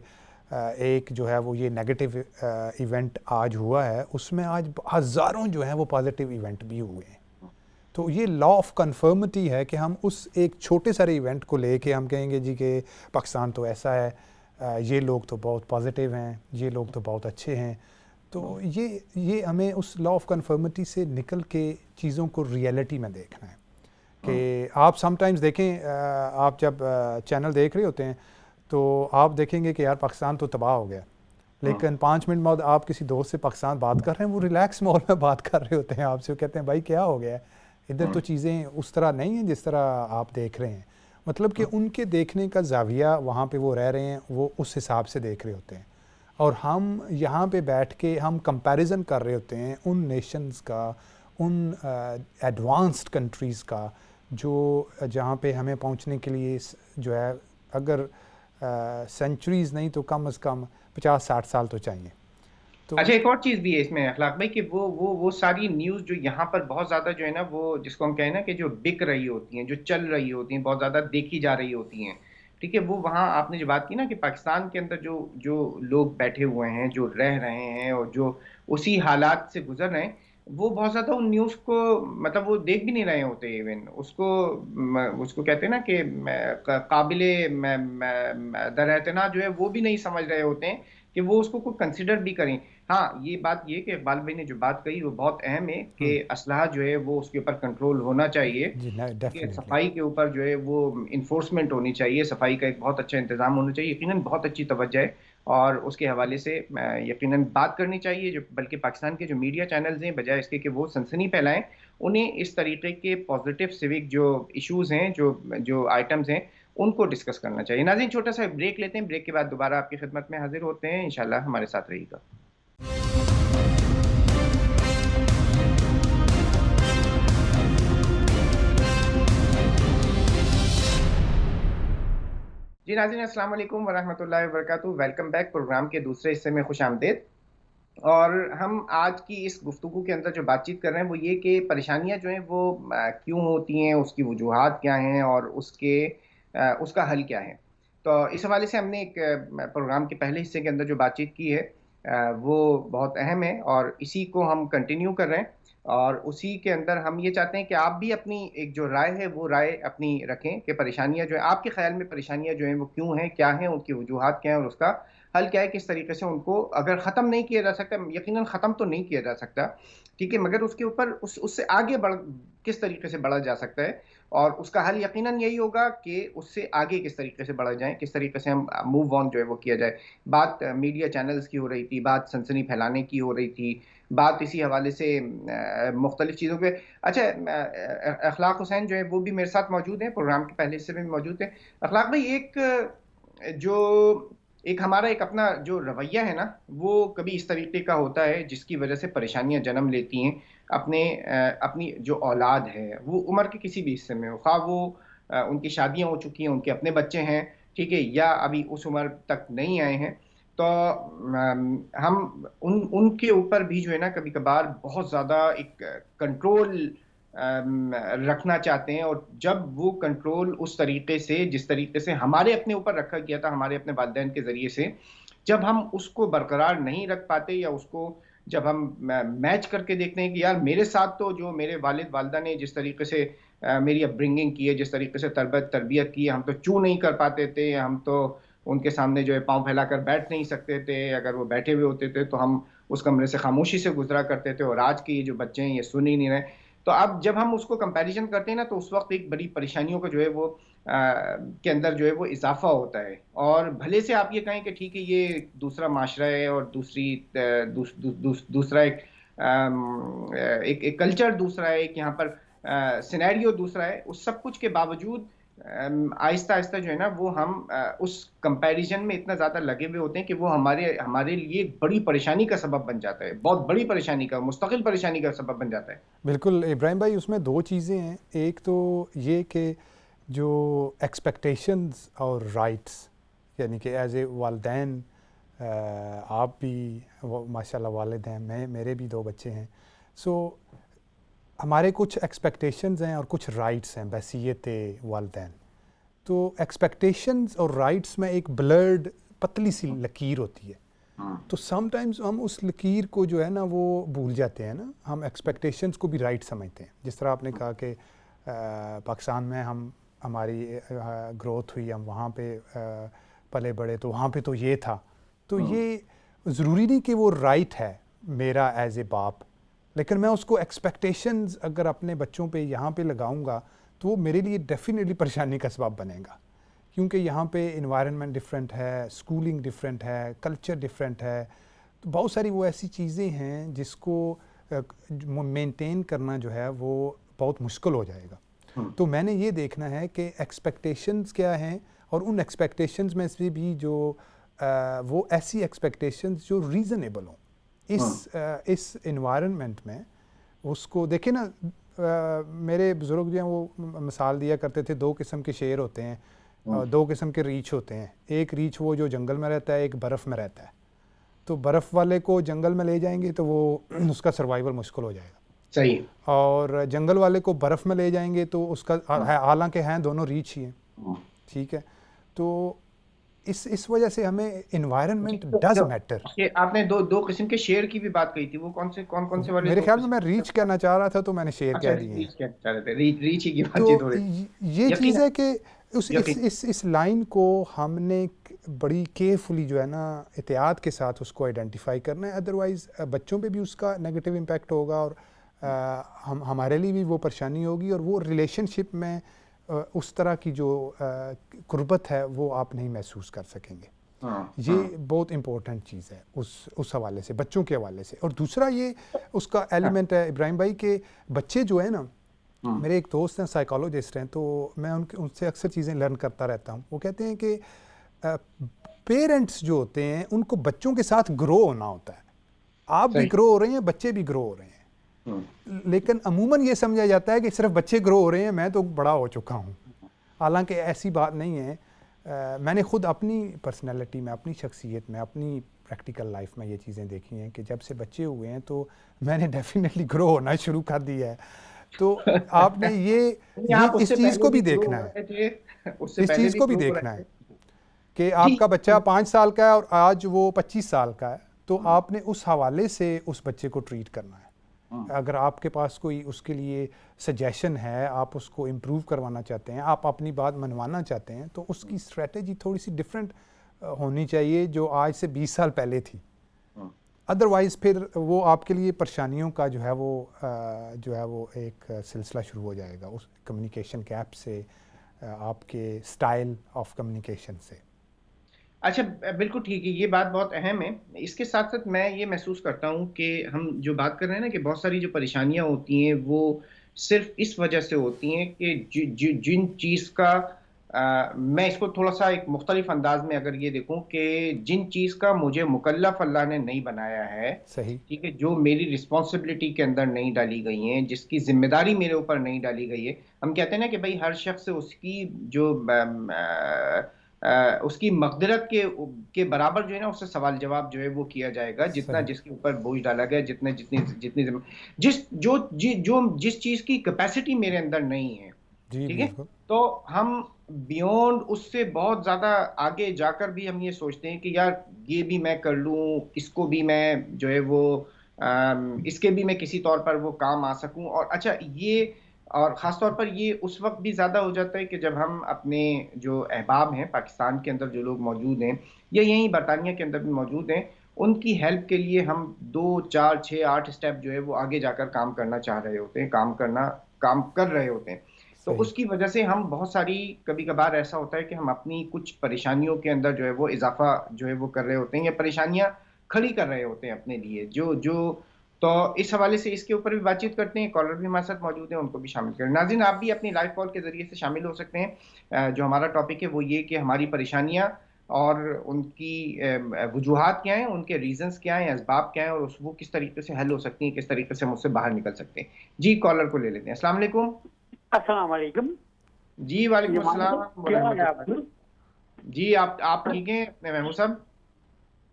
ایک جو ہے وہ یہ نیگیٹو ایونٹ آج ہوا ہے، اس میں آج ہزاروں جو ہیں وہ پازیٹیو ایونٹ بھی ہوئے ہیں. تو یہ لا آف کنفرمٹی ہے کہ ہم اس ایک چھوٹے سارے ایونٹ کو لے کے ہم کہیں گے جی کہ پاکستان تو ایسا ہے، یہ لوگ تو بہت پازیٹیو ہیں، یہ لوگ تو بہت اچھے ہیں. تو یہ ہمیں اس لا آف کنفرمٹی سے نکل کے چیزوں کو ریئلٹی میں دیکھنا ہے. کہ آپ سم ٹائمز دیکھیں، آپ جب چینل دیکھ رہے ہوتے ہیں تو آپ دیکھیں گے کہ یار پاکستان تو تباہ ہو گیا، لیکن 5 منٹ بعد آپ کسی دوست سے پاکستان بات کر رہے ہیں، وہ ریلیکس ماحول میں بات کر رہے ہوتے ہیں آپ سے، وہ کہتے ہیں بھائی کیا ہو گیا ہے، ادھر تو چیزیں اس طرح نہیں ہیں جس طرح آپ دیکھ رہے ہیں. مطلب کہ ان کے دیکھنے کا زاویہ وہاں پہ وہ رہ رہے ہیں، وہ اس حساب سے دیکھ رہے ہوتے ہیں، اور ہم یہاں پہ بیٹھ کے ہم کمپیریزن کر رہے ہوتے ہیں ان نیشنز کا، ان ایڈوانسڈ کنٹریز کا، جو جہاں پہ ہمیں پہنچنے کے لیے جو ہے اگر سینچریز نہیں تو کم از کم 50-60 سال تو چاہیے. تو اچھا، ایک اور چیز بھی ہے اس میں اخلاق بھائی، کہ وہ ساری نیوز جو یہاں پر بہت زیادہ جو ہے نا، وہ جس کو ہم کہیں نا کہ جو بک رہی ہوتی ہیں، جو چل رہی ہوتی ہیں، بہت زیادہ دیکھی جا رہی ہوتی ہیں. ٹھیک ہے، وہ وہاں آپ نے جو بات کی نا کہ پاکستان کے اندر جو لوگ بیٹھے ہوئے ہیں، جو رہ رہے ہیں اور جو اسی حالات سے گزر رہے ہیں، وہ بہت زیادہ ان نیوز کو مطلب وہ دیکھ بھی نہیں رہے ہوتے. ایون اس کو کہتے ہیں نا کہ قابل در اعتنا جو ہے وہ بھی نہیں سمجھ رہے ہوتے ہیں کہ وہ اس کو کوئی کنسیڈر بھی کریں. ہاں، یہ بات یہ کہ اقبال بھائی نے جو بات کہی وہ بہت اہم ہے کہ اسلحہ جو ہے وہ اس کے اوپر کنٹرول ہونا چاہیے. جی کہ ڈیفینیٹلی. صفائی کے اوپر جو ہے وہ انفورسمنٹ ہونی چاہیے، صفائی کا ایک بہت اچھا انتظام ہونا چاہیے. یقیناً بہت اچھی توجہ ہے، اور اس کے حوالے سے یقیناً بات کرنی چاہیے. جو بلکہ پاکستان کے جو میڈیا چینلز ہیں، بجائے اس کے کہ وہ سنسنی پھیلائیں، انہیں اس طریقے کے پازیٹیو سیوک جو ایشوز ہیں، جو آئٹمز ہیں، ان کو ڈسکس کرنا چاہیے. ناظرین، چھوٹا سا بریک لیتے ہیں، بریک کے بعد دوبارہ آپ کی خدمت میں حاضر ہوتے ہیں. انشاءاللہ ہمارے ساتھ رہیے گا. جی ناظرین، السلام علیکم ورحمۃ اللہ وبرکاتہ. Welcome back. پروگرام کے دوسرے حصے میں خوش آمدید. اور ہم آج کی اس گفتگو کے اندر جو بات چیت کر رہے ہیں وہ یہ کہ پریشانیاں جو ہیں وہ کیوں ہوتی ہیں، اس کی وجوہات کیا ہیں، اور اس کا حل کیا ہے. تو اس حوالے سے ہم نے ایک پروگرام کے پہلے حصے کے اندر جو بات چیت کی ہے وہ بہت اہم ہے، اور اسی کو ہم کنٹینیو کر رہے ہیں. اور اسی کے اندر ہم یہ چاہتے ہیں کہ آپ بھی اپنی ایک جو رائے ہے وہ رائے اپنی رکھیں کہ پریشانیاں جو ہیں آپ کے خیال میں، پریشانیاں جو ہیں وہ کیوں ہیں، کیا ہیں، ان کی وجوہات کیا ہیں، اور اس کا حل کیا ہے. کس طریقے سے ان کو اگر ختم نہیں کیا جا سکتا، یقیناً ختم تو نہیں کیا جا سکتا، ٹھیک ہے، مگر اس کے اوپر اس سے آگے کس طریقے سے بڑھا جا سکتا ہے. اور اس کا حل یقیناً یہی ہوگا کہ اس سے آگے کس طریقے سے بڑھا جائیں، کس طریقے سے ہم موو آن جو ہے وہ کیا جائے. بات میڈیا چینلز کی ہو رہی تھی، بات سنسنی پھیلانے کی ہو رہی تھی، بات اسی حوالے سے مختلف چیزوں پہ. اچھا، اخلاق حسین جو ہے وہ بھی میرے ساتھ موجود ہیں، پروگرام کے پہلے حصے میں بھی موجود ہیں. اخلاق بھائی، ایک ہمارا ایک اپنا جو رویہ ہے نا، وہ کبھی اس طریقے کا ہوتا ہے جس کی وجہ سے پریشانیاں جنم لیتی ہیں اپنی جو اولاد ہے، وہ عمر کے کسی بھی حصے میں ہو، خواہ وہ ان کی شادیاں ہو چکی ہیں، ان کے اپنے بچے ہیں، ٹھیک ہے، یا ابھی اس عمر تک نہیں آئے ہیں. تو ہم ان کے اوپر بھی جو ہے نا کبھی کبھار بہت زیادہ ایک کنٹرول رکھنا چاہتے ہیں، اور جب وہ کنٹرول اس طریقے سے جس طریقے سے ہمارے اپنے اوپر رکھا گیا تھا ہمارے اپنے والدین کے ذریعے سے، جب ہم اس کو برقرار نہیں رکھ پاتے، یا اس کو جب ہم میچ کر کے دیکھتے ہیں کہ یار میرے ساتھ تو جو میرے والد والدہ نے جس طریقے سے میری اپ برنگنگ کی ہے، جس طریقے سے تربیت کی ہے، ہم تو چوں نہیں کر پاتے تھے، ہم تو ان کے سامنے جو ہے پاؤں پھیلا کر بیٹھ نہیں سکتے تھے، اگر وہ بیٹھے ہوئے ہوتے تھے تو ہم اس کمرے سے خاموشی سے گزرا کرتے تھے، اور آج کے یہ جو بچے ہیں یہ سن ہی نہیں رہے۔ تو اب جب ہم اس کو کمپیریزن کرتے ہیں نا، تو اس وقت ایک بڑی پریشانیوں کا جو ہے وہ کے اندر جو ہے وہ اضافہ ہوتا ہے، اور بھلے سے آپ یہ کہیں کہ ٹھیک ہے یہ دوسرا معاشرہ ہے، اور دوسرا ایک کلچر دوسرا ہے، ایک یہاں پر سینیریو دوسرا ہے، اس سب کچھ کے باوجود آہستہ آہستہ جو ہے نا وہ ہم اس کمپیریزن میں اتنا زیادہ لگے ہوئے ہوتے ہیں کہ وہ ہمارے لیے ایک بڑی پریشانی کا سبب بن جاتا ہے، بہت بڑی پریشانی کا، مستقل پریشانی کا سبب بن جاتا ہے۔ بالکل ابراہیم بھائی، اس میں دو چیزیں ہیں، ایک تو یہ کہ جو ایکسپیکٹیشنز اور رائٹس، یعنی کہ ایز اے والدین، آپ بھی ماشاء اللہ والد ہیں، میرے بھی 2 بچے ہیں، سو ہمارے کچھ ایکسپیکٹیشنز ہیں اور کچھ رائٹس ہیں بحیثیت والدین۔ تو ایکسپیکٹیشنز اور رائٹس میں ایک بلرڈ پتلی سی لکیر ہوتی ہے، تو سم ٹائمز ہم اس لکیر کو جو ہے نا وہ بھول جاتے ہیں نا، ہم ایکسپیکٹیشنز کو بھی رائٹ سمجھتے ہیں۔ جس طرح آپ نے کہا کہ پاکستان میں ہماری گروتھ ہوئی، ہم وہاں پہ پلے بڑے، تو وہاں پہ تو یہ تھا، تو یہ ضروری نہیں کہ وہ رائٹ ہے میرا ایز اے باپ، لیکن میں اس کو ایکسپیکٹیشنز اگر اپنے بچوں پہ یہاں پہ لگاؤں گا تو وہ میرے لیے ڈیفینیٹلی پریشانی کا سبب بنے گا، کیونکہ یہاں پہ انوائرنمنٹ ڈفرینٹ ہے، اسکولنگ ڈفرینٹ ہے، کلچر ڈفرینٹ ہے، تو بہت ساری وہ ایسی چیزیں ہیں جس کو مینٹین کرنا جو ہے وہ بہت مشکل ہو جائے گا۔ تو میں نے یہ دیکھنا ہے کہ ایکسپیکٹیشنز کیا ہیں، اور ان ایکسپیکٹیشنز میں سے بھی جو وہ ایسی ایکسپیکٹیشنز جو ریزنیبل ہوں اس انوائرنمنٹ میں۔ اس کو دیکھیں نا، میرے بزرگ جو ہیں وہ مثال دیا کرتے تھے، 2 قسم کے شیر ہوتے ہیں، 2 قسم کے ریچھ ہوتے ہیں، ایک ریچھ وہ جو جنگل میں رہتا ہے، ایک برف میں رہتا ہے۔ تو برف والے کو جنگل میں لے جائیں گے تو وہ اس کا سروائیول مشکل ہو جائے گا، صحیح، اور جنگل والے کو برف میں لے جائیں گے تو اس کا، حالانکہ ہیں دونوں ریچھ ہی ہیں، ٹھیک ہے۔ تو اس وجہ سے ہمیں انوائرنمنٹ ڈز میٹر۔ آپ نے دو قسم کے شیر کی بھی بات کہی تھی، وہ کون سے والے؟ میرے خیال میں ریچ کہنا چاہ رہا تھا تو میں نے شیر کہہ دیے۔ ریچ ہی کی بات تو یہ چیز ہے کہ اس لائن کو ہم نے بڑی کیئرفلی جو ہے نا احتیاط کے ساتھ اس کو آئیڈینٹیفائی کرنا ہے، ادروائز بچوں پہ بھی اس کا نیگیٹو امپیکٹ ہوگا، اور ہمارے لیے بھی وہ پریشانی ہوگی، اور وہ ریلیشن شپ میں اس طرح کی جو قربت ہے وہ آپ نہیں محسوس کر سکیں گے۔ یہ بہت امپورٹنٹ چیز ہے اس حوالے سے، بچوں کے حوالے سے۔ اور دوسرا یہ اس کا ایلیمنٹ ہے ابراہیم بھائی کہ بچے جو ہیں نا، میرے ایک دوست ہیں سائیکالوجسٹ ہیں، تو میں ان سے اکثر چیزیں لرن کرتا رہتا ہوں۔ وہ کہتے ہیں کہ پیرنٹس جو ہوتے ہیں ان کو بچوں کے ساتھ گرو ہونا ہوتا ہے، آپ بھی گرو ہو رہے ہیں، بچے بھی گرو ہو رہے ہیں، لیکن عموماً یہ سمجھا جاتا ہے کہ صرف بچے گرو ہو رہے ہیں، میں تو بڑا ہو چکا ہوں، حالانکہ ایسی بات نہیں ہے۔ میں نے خود اپنی پرسنالٹی میں، اپنی شخصیت میں، اپنی پریکٹیکل لائف میں یہ چیزیں دیکھی ہیں کہ جب سے بچے ہوئے ہیں تو میں نے ڈیفینیٹلی گرو ہونا شروع کر دیا ہے۔ تو آپ نے اس چیز کو بھی دیکھنا ہے، اس چیز کو بھی دیکھنا ہے کہ آپ کا بچہ 5 سال کا ہے اور آج وہ 25 سال کا ہے، تو آپ نے اس حوالے سے اس بچے کو ٹریٹ کرنا ہے۔ اگر آپ کے پاس کوئی اس کے لیے سجیشن ہے، آپ اس کو امپروو کروانا چاہتے ہیں، آپ اپنی بات منوانا چاہتے ہیں، تو اس کی اسٹریٹجی تھوڑی سی ڈفرینٹ ہونی چاہیے جو آج سے 20 سال پہلے تھی۔ ادروائز پھر وہ آپ کے لیے پریشانیوں کا جو ہے وہ ایک سلسلہ شروع ہو جائے گا، اس کمیونیکیشن گیپ سے، آپ کے سٹائل آف کمیونیکیشن سے۔ اچھا، بالکل ٹھیک ہے، یہ بات بہت اہم ہے۔ اس کے ساتھ ساتھ میں یہ محسوس کرتا ہوں کہ ہم جو بات کر رہے ہیں نا کہ بہت ساری جو پریشانیاں ہوتی ہیں وہ صرف اس وجہ سے ہوتی ہیں کہ جن چیز کا میں اس کو تھوڑا سا ایک مختلف انداز میں اگر یہ دیکھوں کہ جن چیز کا مجھے مکلف اللہ نے نہیں بنایا ہے، صحیح، ٹھیک ہے، جو میری رسپانسبلٹی کے اندر نہیں ڈالی گئی ہیں، جس کی ذمہ داری میرے اوپر نہیں ڈالی گئی ہے۔ ہم کہتے ہیں نا کہ بھائی ہر شخص اس کی جو اس کی مقدرت کے برابر جو ہے نا اس سے سوال جواب جو ہے وہ کیا جائے گا، جتنا صحیح جس کے اوپر بوجھ ڈالا گیا، جس چیز کی کیپیسٹی میرے اندر نہیں ہے، جی ٹھیک ہے، بالکل تو ہم بیونڈ اس سے بہت زیادہ آگے جا کر بھی ہم یہ سوچتے ہیں کہ یار یہ بھی میں کر لوں، اس کو بھی میں جو ہے وہ اس کے بھی میں کسی طور پر وہ کام آ سکوں، اور اچھا یہ اور خاص طور پر یہ اس وقت بھی زیادہ ہو جاتا ہے کہ جب ہم اپنے جو احباب ہیں پاکستان کے اندر جو لوگ موجود ہیں یا یہیں برطانیہ کے اندر بھی موجود ہیں، ان کی ہیلپ کے لیے ہم 2 4 6 8 اسٹیپ جو ہے وہ آگے جا کر کام کرنا چاہ رہے ہوتے ہیں، کام کر رہے ہوتے ہیں، تو صحیح اس کی وجہ سے ہم بہت ساری کبھی کبھار ایسا ہوتا ہے کہ ہم اپنی کچھ پریشانیوں کے اندر جو ہے وہ اضافہ جو ہے وہ کر رہے ہوتے ہیں یا پریشانیاں کھڑی کر رہے ہوتے ہیں اپنے لیے، تو اس حوالے سے اس کے اوپر بھی بات چیت کرتے ہیں۔ کالر بھی ہمارے ساتھ موجود ہیں، ان کو بھی شامل کریں۔ ناظرین آپ بھی اپنی لائیو کال کے ذریعے سے شامل ہو سکتے ہیں۔ جو ہمارا ٹاپک ہے وہ یہ کہ ہماری پریشانیاں اور ان کی وجوہات کیا ہیں، ان کے ریزنز کیا ہیں، اسباب کیا ہیں، اور وہ کس طریقے سے حل ہو سکتی ہیں، کس طریقے سے ہم اس سے باہر نکل سکتے ہیں۔ جی کالر کو لے لیتے ہیں۔ السلام علیکم۔ السلام علیکم جی وعلیکم السلام کیا ورحمۃ ہے اللہ۔ جی آپ ٹھیک ہیں محمود صاحب؟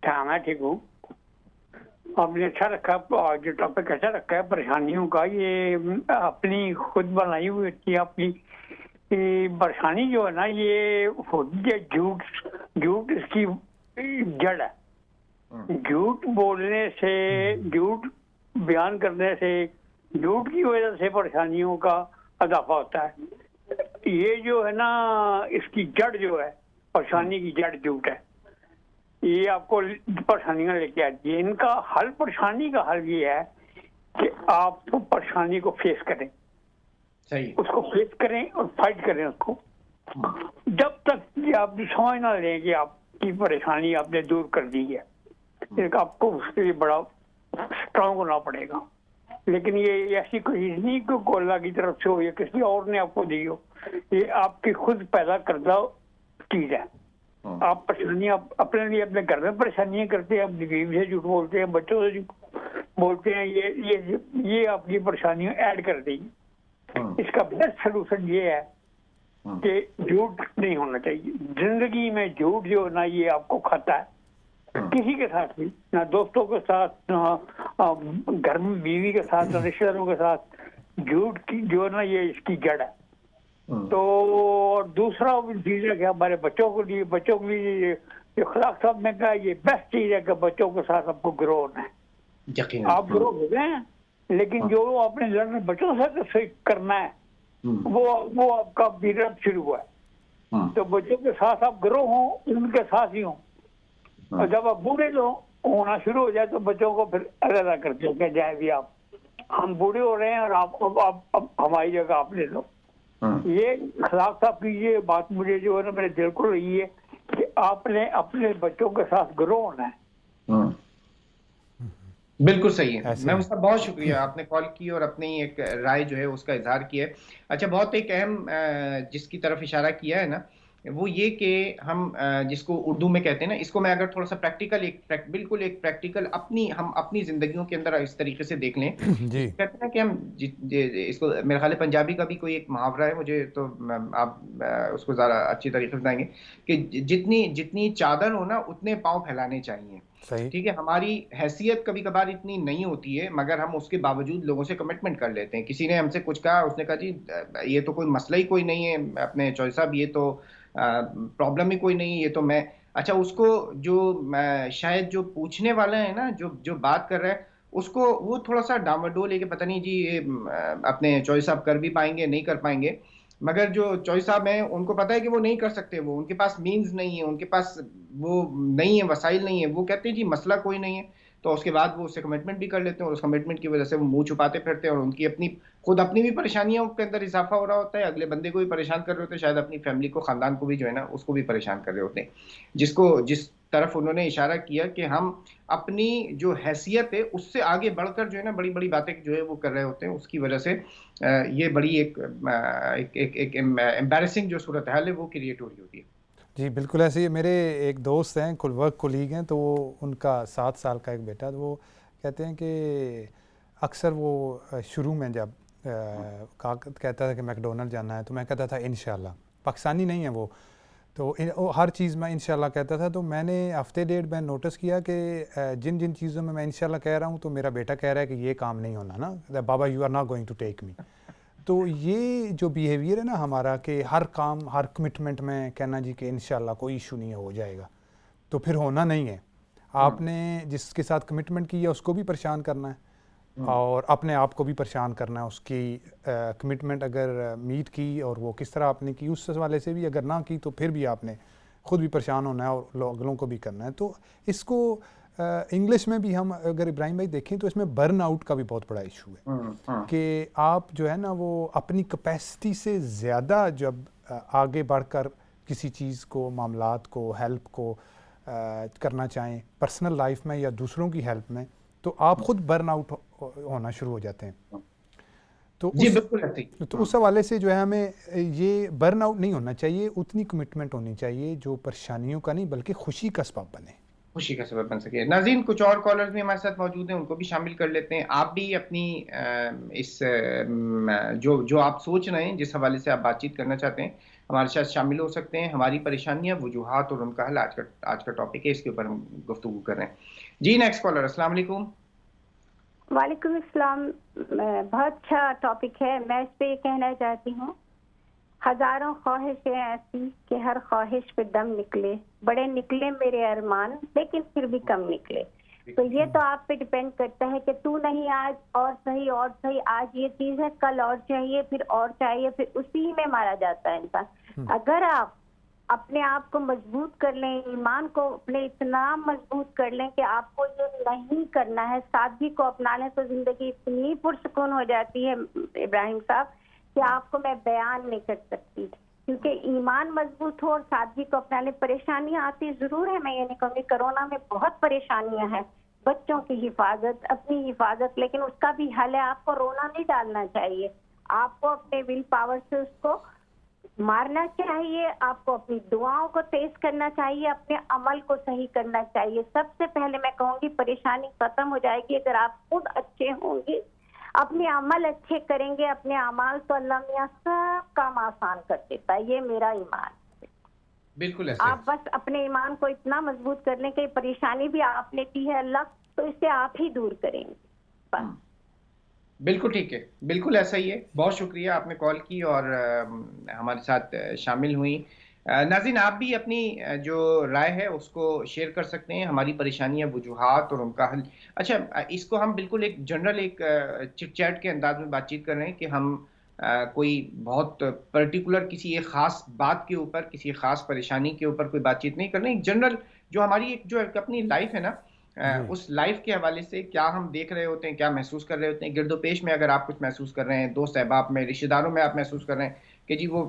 ہاں میں ٹھیک ہوں۔ آپ نے اچھا رکھا، جو ٹاپک اچھا رکھا ہے پریشانیوں کا، یہ اپنی خود بنائی ہوئی تھی اپنی پریشانی جو ہے نا، یہ ہوتی ہے جھوٹ اس کی جڑ ہے۔ جھوٹ بولنے سے، جھوٹ بیان کرنے سے، جھوٹ کی وجہ سے پریشانیوں کا اضافہ ہوتا ہے۔ یہ جو ہے نا اس کی جڑ جو ہے، پریشانی کی جڑ جھوٹ ہے، یہ آپ کو پریشانیاں لے کے آتی ہے۔ ان کا حل، پریشانی کا حل یہ ہے کہ آپ پریشانی کو فیس کریں، صحیح، اس کو فیس کریں اور فائٹ کریں اس کو، جب تک کہ آپ سمجھ نہ لیں کہ آپ کی پریشانی آپ نے دور کر دی ہے، آپ کو اس کے لیے بڑا اسٹرانگ ہونا پڑے گا۔ لیکن یہ ایسی کوئی چیز نہیں کہ اللہ کی طرف سے ہو یا کسی اور نے آپ کو دی ہو، یہ آپ کی خود پیدا کردہ چیز ہے۔ آپ پریشانیاں اپنے لیے اپنے گھر میں پریشانیاں کرتے ہیں، اپنی بیوی سے جھوٹ بولتے ہیں، بچوں سے جھوٹ بولتے ہیں، یہ آپ کی پریشانیاں ایڈ کر دیں گی۔ اس کا بیسٹ سلوشن یہ ہے کہ جھوٹ نہیں ہونا چاہیے زندگی میں۔ جھوٹ جو ہے نا یہ آپ کو کھاتا ہے، کسی کے ساتھ بھی، نہ دوستوں کے ساتھ، نہ گھر میں بیوی کے ساتھ، نہ رشتے داروں کے ساتھ۔ جھوٹ کی جو ہے نا یہ اس کی جڑ ہے۔ تو دوسرا چیز ہے کہ ہمارے بچوں کے لیے جو خلاق صاحب نے کہا یہ بیسٹ چیز ہے کہ بچوں کے ساتھ آپ کو گرو ہونا ہے۔ یقیناً آپ گرو ہو گئے ہیں، لیکن جو آپ نے لڑنے بچوں سے کرنا ہے وہ آپ کا پیریڈ شروع ہوا ہے۔ تو بچوں کے ساتھ آپ گرو ہوں، ان کے ساتھ ہی ہوں، اور جب آپ بوڑھے ہونا شروع ہو جائے تو بچوں کو پھر علیحدہ کر کے کہ جائے بھی آپ ہم بوڑھے ہو رہے ہیں اور آپ ہماری جگہ آپ لے لو۔ یہ خلاق صاحب کی یہ بات مجھے جو ہے نا میرے دل کو رہی ہے کہ آپ نے اپنے بچوں کے ساتھ گرو ہونا ہے۔ بالکل صحیح ہے۔ میں اس کا بہت شکریہ، آپ نے کال کی اور اپنی ایک رائے جو ہے اس کا اظہار کیا ہے۔ اچھا بہت ایک اہم جس کی طرف اشارہ کیا ہے نا وہ یہ کہ ہم جس کو اردو میں کہتے ہیں نا، اس کو میں اگر تھوڑا سا بالکل ایک پریکٹیکل ہم اپنی زندگیوں کے اندر اس طریقے سے دیکھ لیں، جی کہتے ہیں کہ ہم اس کو، میرے خیال ہے پنجابی کا بھی کوئی ایک محاورہ ہے، مجھے تو آپ اس کو ذرا اچھی طریقے سے بتائیں گے کہ جتنی چادر ہو نا اتنے پاؤں پھیلانے چاہیے۔ صحیح ٹھیک ہے، ہماری حیثیت کبھی کبھار اتنی نہیں ہوتی ہے مگر ہم اس کے باوجود لوگوں سے کمٹمنٹ کر لیتے ہیں۔ کسی نے ہم سے کچھ کہا، اس نے کہا جی یہ تو کوئی مسئلہ ہی کوئی نہیں ہے اپنے چوہے صاحب، یہ تو پرابلم ہی کوئی نہیں، یہ تو میں، اچھا اس کو جو شاید جو پوچھنے والا ہے نا، جو بات کر رہا ہے، اس کو وہ تھوڑا سا ڈامڈول ہے کہ پتہ نہیں جی یہ اپنے چوہے صاحب کر بھی پائیں گے نہیں کر پائیں گے، مگر جو چوہے صاحب ہیں ان کو پتہ ہے کہ وہ نہیں کر سکتے، وہ ان کے پاس مینز نہیں ہے، ان کے پاس وہ نہیں ہے، وسائل نہیں ہے، وہ کہتے ہیں جی مسئلہ کوئی نہیں ہے، تو اس کے بعد وہ اس سے کمٹمنٹ بھی کر لیتے ہیں، اور اس کمٹمنٹ کی وجہ سے وہ منہ چھپاتے پھرتے ہیں، اور ان کی اپنی بھی پریشانیوں کے اندر اضافہ ہو رہا ہوتا ہے، اگلے بندے کو بھی پریشان کر رہے ہوتے ہیں، شاید اپنی فیملی کو، خاندان کو بھی جو ہے نا اس کو بھی پریشان کر رہے ہوتے ہیں، جس طرف انہوں نے اشارہ کیا کہ ہم اپنی جو حیثیت ہے اس سے آگے بڑھ کر جو ہے نا بڑی بڑی باتیں جو ہے وہ کر رہے ہوتے ہیں، اس کی وجہ سے یہ بڑی ایک امبیرسنگ جو صورتحال ہے وہ کریٹ ہو رہی ہوتی ہے۔ جی بالکل ایسے ہی میرے ایک دوست ہیں، ورک کولیگ ہیں، تو وہ ان کا 7 سال کا ایک بیٹا، تو وہ کہتے ہیں کہ اکثر وہ شروع میں جب کہتا تھا کہ میکڈونلڈ جانا ہے تو میں کہتا تھا انشاءاللہ، پاکستانی نہیں ہے وہ، تو ہر چیز میں انشاءاللہ کہتا تھا. تو میں نے ہفتے ڈیڑھ میں نوٹس کیا کہ جن جن چیزوں میں انشاءاللہ کہہ رہا ہوں تو میرا بیٹا کہہ رہا ہے کہ یہ کام نہیں ہونا نا, بابا you are not going to take me. تو یہ جو بیہیویئر ہے نا ہمارا کہ ہر کام ہر کمٹمنٹ میں کہنا جی کہ انشاءاللہ کوئی ایشو نہیں ہو جائے گا, تو پھر ہونا نہیں ہے. آپ نے جس کے ساتھ کمٹمنٹ کی ہے اس کو بھی پریشان کرنا ہے اور اپنے آپ کو بھی پریشان کرنا ہے. اس کی کمٹمنٹ اگر میٹ کی اور وہ کس طرح آپ نے کی اس حوالے سے بھی, اگر نہ کی تو پھر بھی آپ نے خود بھی پریشان ہونا ہے اور لوگوں کو بھی کرنا ہے. تو اس کو انگلش میں بھی ہم اگر ابراہیم بھائی دیکھیں تو اس میں برن آؤٹ کا بھی بہت بڑا ایشو ہے کہ آپ جو ہے نا وہ اپنی کیپیسٹی سے زیادہ جب آگے بڑھ کر کسی چیز کو, معاملات کو, ہیلپ کو کرنا چاہیں پرسنل لائف میں یا دوسروں کی ہیلپ میں, تو آپ خود برن آؤٹ ہونا شروع ہو جاتے ہیں. تو اس حوالے سے جو ہے ہمیں یہ برن آؤٹ نہیں ہونا چاہیے, اتنی کمٹمنٹ ہونی چاہیے جو پریشانیوں کا نہیں بلکہ خوشی کا سبب بنے, خوشی کا سبب بن سکے. ناظرین کچھ اور کالرز بھی ہمارے ساتھ موجود ہیں, ان کو بھی شامل کر لیتے ہیں. آپ بھی اپنی اس جو آپ سوچ رہے ہیں, جس حوالے سے آپ بات چیت کرنا چاہتے ہیں, ہمارے ساتھ شامل ہو سکتے ہیں. ہماری پریشانیاں, وجوہات اور ان کا حل آج کا ٹاپک ہے, اس کے اوپر ہم گفتگو کر رہے ہیں. جی نیکسٹ کالر, السلام علیکم. وعلیکم السلام. بہت اچھا ٹاپک ہے. میں اس پہ یہ کہنا چاہتی ہوں, ہزاروں خواہشیں ایسی کہ ہر خواہش پہ دم نکلے, بڑے نکلے میرے ارمان لیکن پھر بھی کم نکلے. تو یہ تو آپ پہ ڈیپینڈ کرتا ہے کہ تو نہیں آج اور صحیح اور صحیح, آج یہ چیز ہے کل اور چاہیے پھر اور چاہیے, پھر اسی میں مارا جاتا ہے انسان. اگر آپ اپنے آپ کو مضبوط کر لیں, ایمان کو اپنے اتنا مضبوط کر لیں کہ آپ کو یہ نہیں کرنا ہے, سادگی کو اپنا لیں, تو زندگی اتنی پرسکون ہو جاتی ہے ابراہیم صاحب کہ آپ کو میں بیان نہیں کر سکتی. کیونکہ ایمان مضبوط ہو اور سادگی کو اپنا لیں. پریشانیاں آتی ضرور ہے, میں یہ نہیں کہوں گی, کرونا میں بہت پریشانیاں ہیں, بچوں کی حفاظت, اپنی حفاظت, لیکن اس کا بھی حل ہے. آپ کو رونا نہیں ڈالنا چاہیے, آپ کو اپنے ول پاور سے اس کو مارنا چاہیے, آپ کو اپنی دعاؤں کو تیز کرنا چاہیے, اپنے عمل کو صحیح کرنا چاہیے. سب سے پہلے میں کہوں گی پریشانی ختم ہو جائے گی اگر آپ خود اچھے ہوں گے, اپنے عمل اچھے کریں گے. اپنے اعمال تو اللہ میاں سب کام آسان کر دیتا ہے, یہ میرا ایمان. بالکل ایسے آپ بس اپنے ایمان کو اتنا مضبوط کر لیں کہ پریشانی بھی آپ نے کی ہے اللہ, تو اسے آپ ہی دور کریں گے بس. بالکل ٹھیک ہے, بالکل ایسا ہی ہے. بہت شکریہ آپ نے کال کی اور ہمارے ساتھ شامل ہوئی. ناظرین آپ بھی اپنی جو رائے ہے اس کو شیئر کر سکتے ہیں, ہماری پریشانیاں, وجوہات اور ان کا حل. اچھا, اس کو ہم بالکل ایک جنرل ایک چٹ چیٹ کے انداز میں بات چیت کر رہے ہیں کہ ہم کوئی بہت پرٹیکولر کسی ایک خاص بات کے اوپر, کسی خاص پریشانی کے اوپر کوئی بات چیت نہیں کر رہے ہیں. ایک جنرل جو ہماری ایک جو اپنی لائف ہے نا, اس لائف کے حوالے سے کیا ہم دیکھ رہے ہوتے ہیں, کیا محسوس کر رہے ہوتے ہیں, گرد و پیش میں اگر آپ کچھ محسوس کر رہے ہیں, دوست احباب میں, رشتہ داروں میں آپ محسوس کر رہے ہیں کہ جی وہ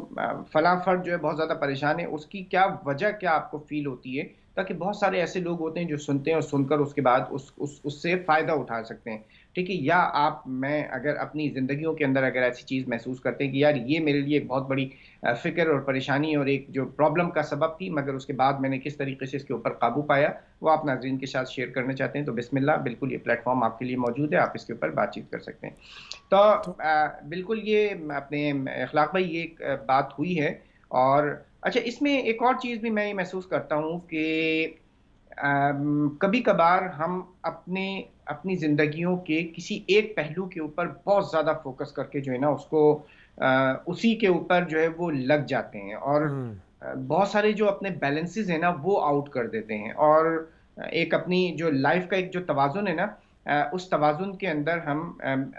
فلاں فرد جو ہے بہت زیادہ پریشان ہے, اس کی کیا وجہ, کیا آپ کو فیل ہوتی ہے, تاکہ بہت سارے ایسے لوگ ہوتے ہیں جو سنتے ہیں اور سن کر اس کے بعد اس سے فائدہ اٹھا سکتے ہیں. ٹھیک ہے, یا آپ میں اگر اپنی زندگیوں کے اندر اگر ایسی چیز محسوس کرتے ہیں کہ یار یہ میرے لیے ایک بہت بڑی فکر اور پریشانی اور ایک جو پرابلم کا سبب تھی, مگر اس کے بعد میں نے کس طریقے سے اس کے اوپر قابو پایا, وہ آپ ناظرین کے ساتھ شیئر کرنا چاہتے ہیں تو بسم اللہ, بالکل یہ پلیٹ فارم آپ کے لیے موجود ہے, آپ اس کے اوپر بات چیت کر سکتے ہیں. تو بالکل یہ اپنے اخلاق بھائی یہ ایک بات ہوئی ہے. اور اچھا, اس میں ایک اور چیز بھی میں یہ محسوس کرتا ہوں کہ کبھی کبھار ہم اپنی زندگیوں کے کسی ایک پہلو کے اوپر بہت زیادہ فوکس کر کے جو ہے نا اس کو اسی کے اوپر جو ہے وہ لگ جاتے ہیں, اور بہت سارے جو اپنے بیلنسز ہیں نا وہ آؤٹ کر دیتے ہیں, اور ایک اپنی جو لائف کا ایک جو توازن ہے نا, اس توازن کے اندر ہم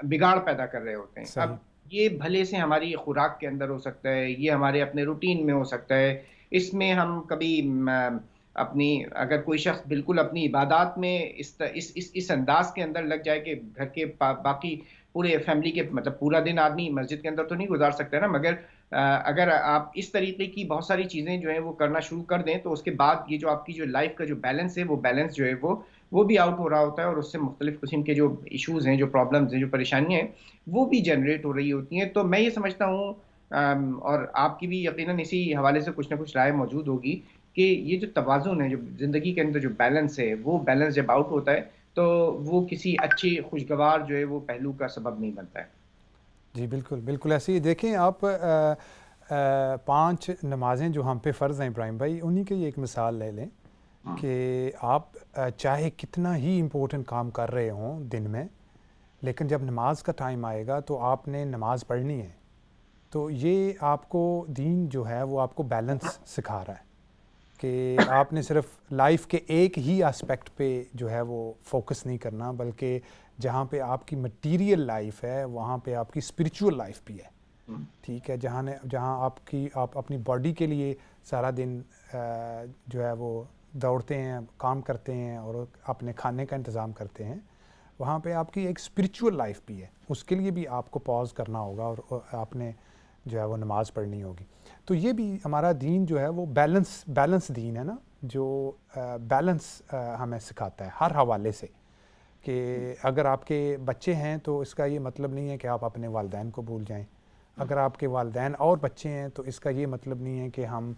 بگاڑ پیدا کر رہے ہوتے ہیں. اب یہ بھلے سے ہماری خوراک کے اندر ہو سکتا ہے, یہ ہمارے اپنے روٹین میں ہو سکتا ہے, اس میں ہم کبھی اپنی اگر کوئی شخص بالکل اپنی عبادات میں اس انداز کے اندر لگ جائے کہ گھر کے باقی پورے فیملی کے مطلب پورا دن آدمی مسجد کے اندر تو نہیں گزار سکتا نا, مگر اگر آپ اس طریقے کی بہت ساری چیزیں جو ہیں وہ کرنا شروع کر دیں تو اس کے بعد یہ جو آپ کی جو لائف کا جو بیلنس ہے وہ بیلنس جو ہے وہ بھی آؤٹ ہو رہا ہوتا ہے, اور اس سے مختلف قسم کے جو ایشوز ہیں, جو پرابلمز ہیں, جو پریشانیاں ہیں, وہ بھی جنریٹ ہو رہی ہوتی ہیں. تو میں یہ سمجھتا ہوں, اور آپ کی بھی یقیناً اسی حوالے سے کچھ نہ کچھ رائے موجود ہوگی, کہ یہ جو توازن ہے, جو زندگی کے اندر جو بیلنس ہے, وہ بیلنس جب آؤٹ ہوتا ہے تو وہ کسی اچھی خوشگوار جو ہے وہ پہلو کا سبب نہیں بنتا ہے. جی بالکل بالکل ایسے ہی. دیکھیں آپ 5 نمازیں جو ہم پہ فرض ہیں ابراہیم بھائی، انہی کی ایک مثال لے لیں کہ آپ چاہے کتنا ہی امپورٹنٹ کام کر رہے ہوں دن میں، لیکن جب نماز کا ٹائم آئے گا تو آپ نے نماز پڑھنی ہے. تو یہ آپ کو دین جو ہے وہ آپ کو بیلنس سکھا رہا ہے کہ آپ نے صرف لائف کے ایک ہی اسپیکٹ پہ جو ہے وہ فوکس نہیں کرنا، بلکہ جہاں پہ آپ کی مٹیریل لائف ہے وہاں پہ آپ کی اسپریچول لائف بھی ہے. ٹھیک ہے، جہاں آپ اپنی باڈی کے لیے سارا دن جو ہے وہ دوڑتے ہیں، کام کرتے ہیں اور اپنے کھانے کا انتظام کرتے ہیں، وہاں پہ آپ کی ایک اسپریچول لائف بھی ہے، اس کے لیے بھی آپ کو پاز کرنا ہوگا اور آپ نے جو ہے وہ نماز پڑھنی ہوگی. تو یہ بھی ہمارا دین جو ہے وہ بیلنس دین ہے نا، جو بیلنس ہمیں سکھاتا ہے ہر حوالے سے. کہ اگر آپ کے بچے ہیں تو اس کا یہ مطلب نہیں ہے کہ آپ اپنے والدین کو بھول جائیں. اگر آپ کے والدین اور بچے ہیں تو اس کا یہ مطلب نہیں ہے کہ ہم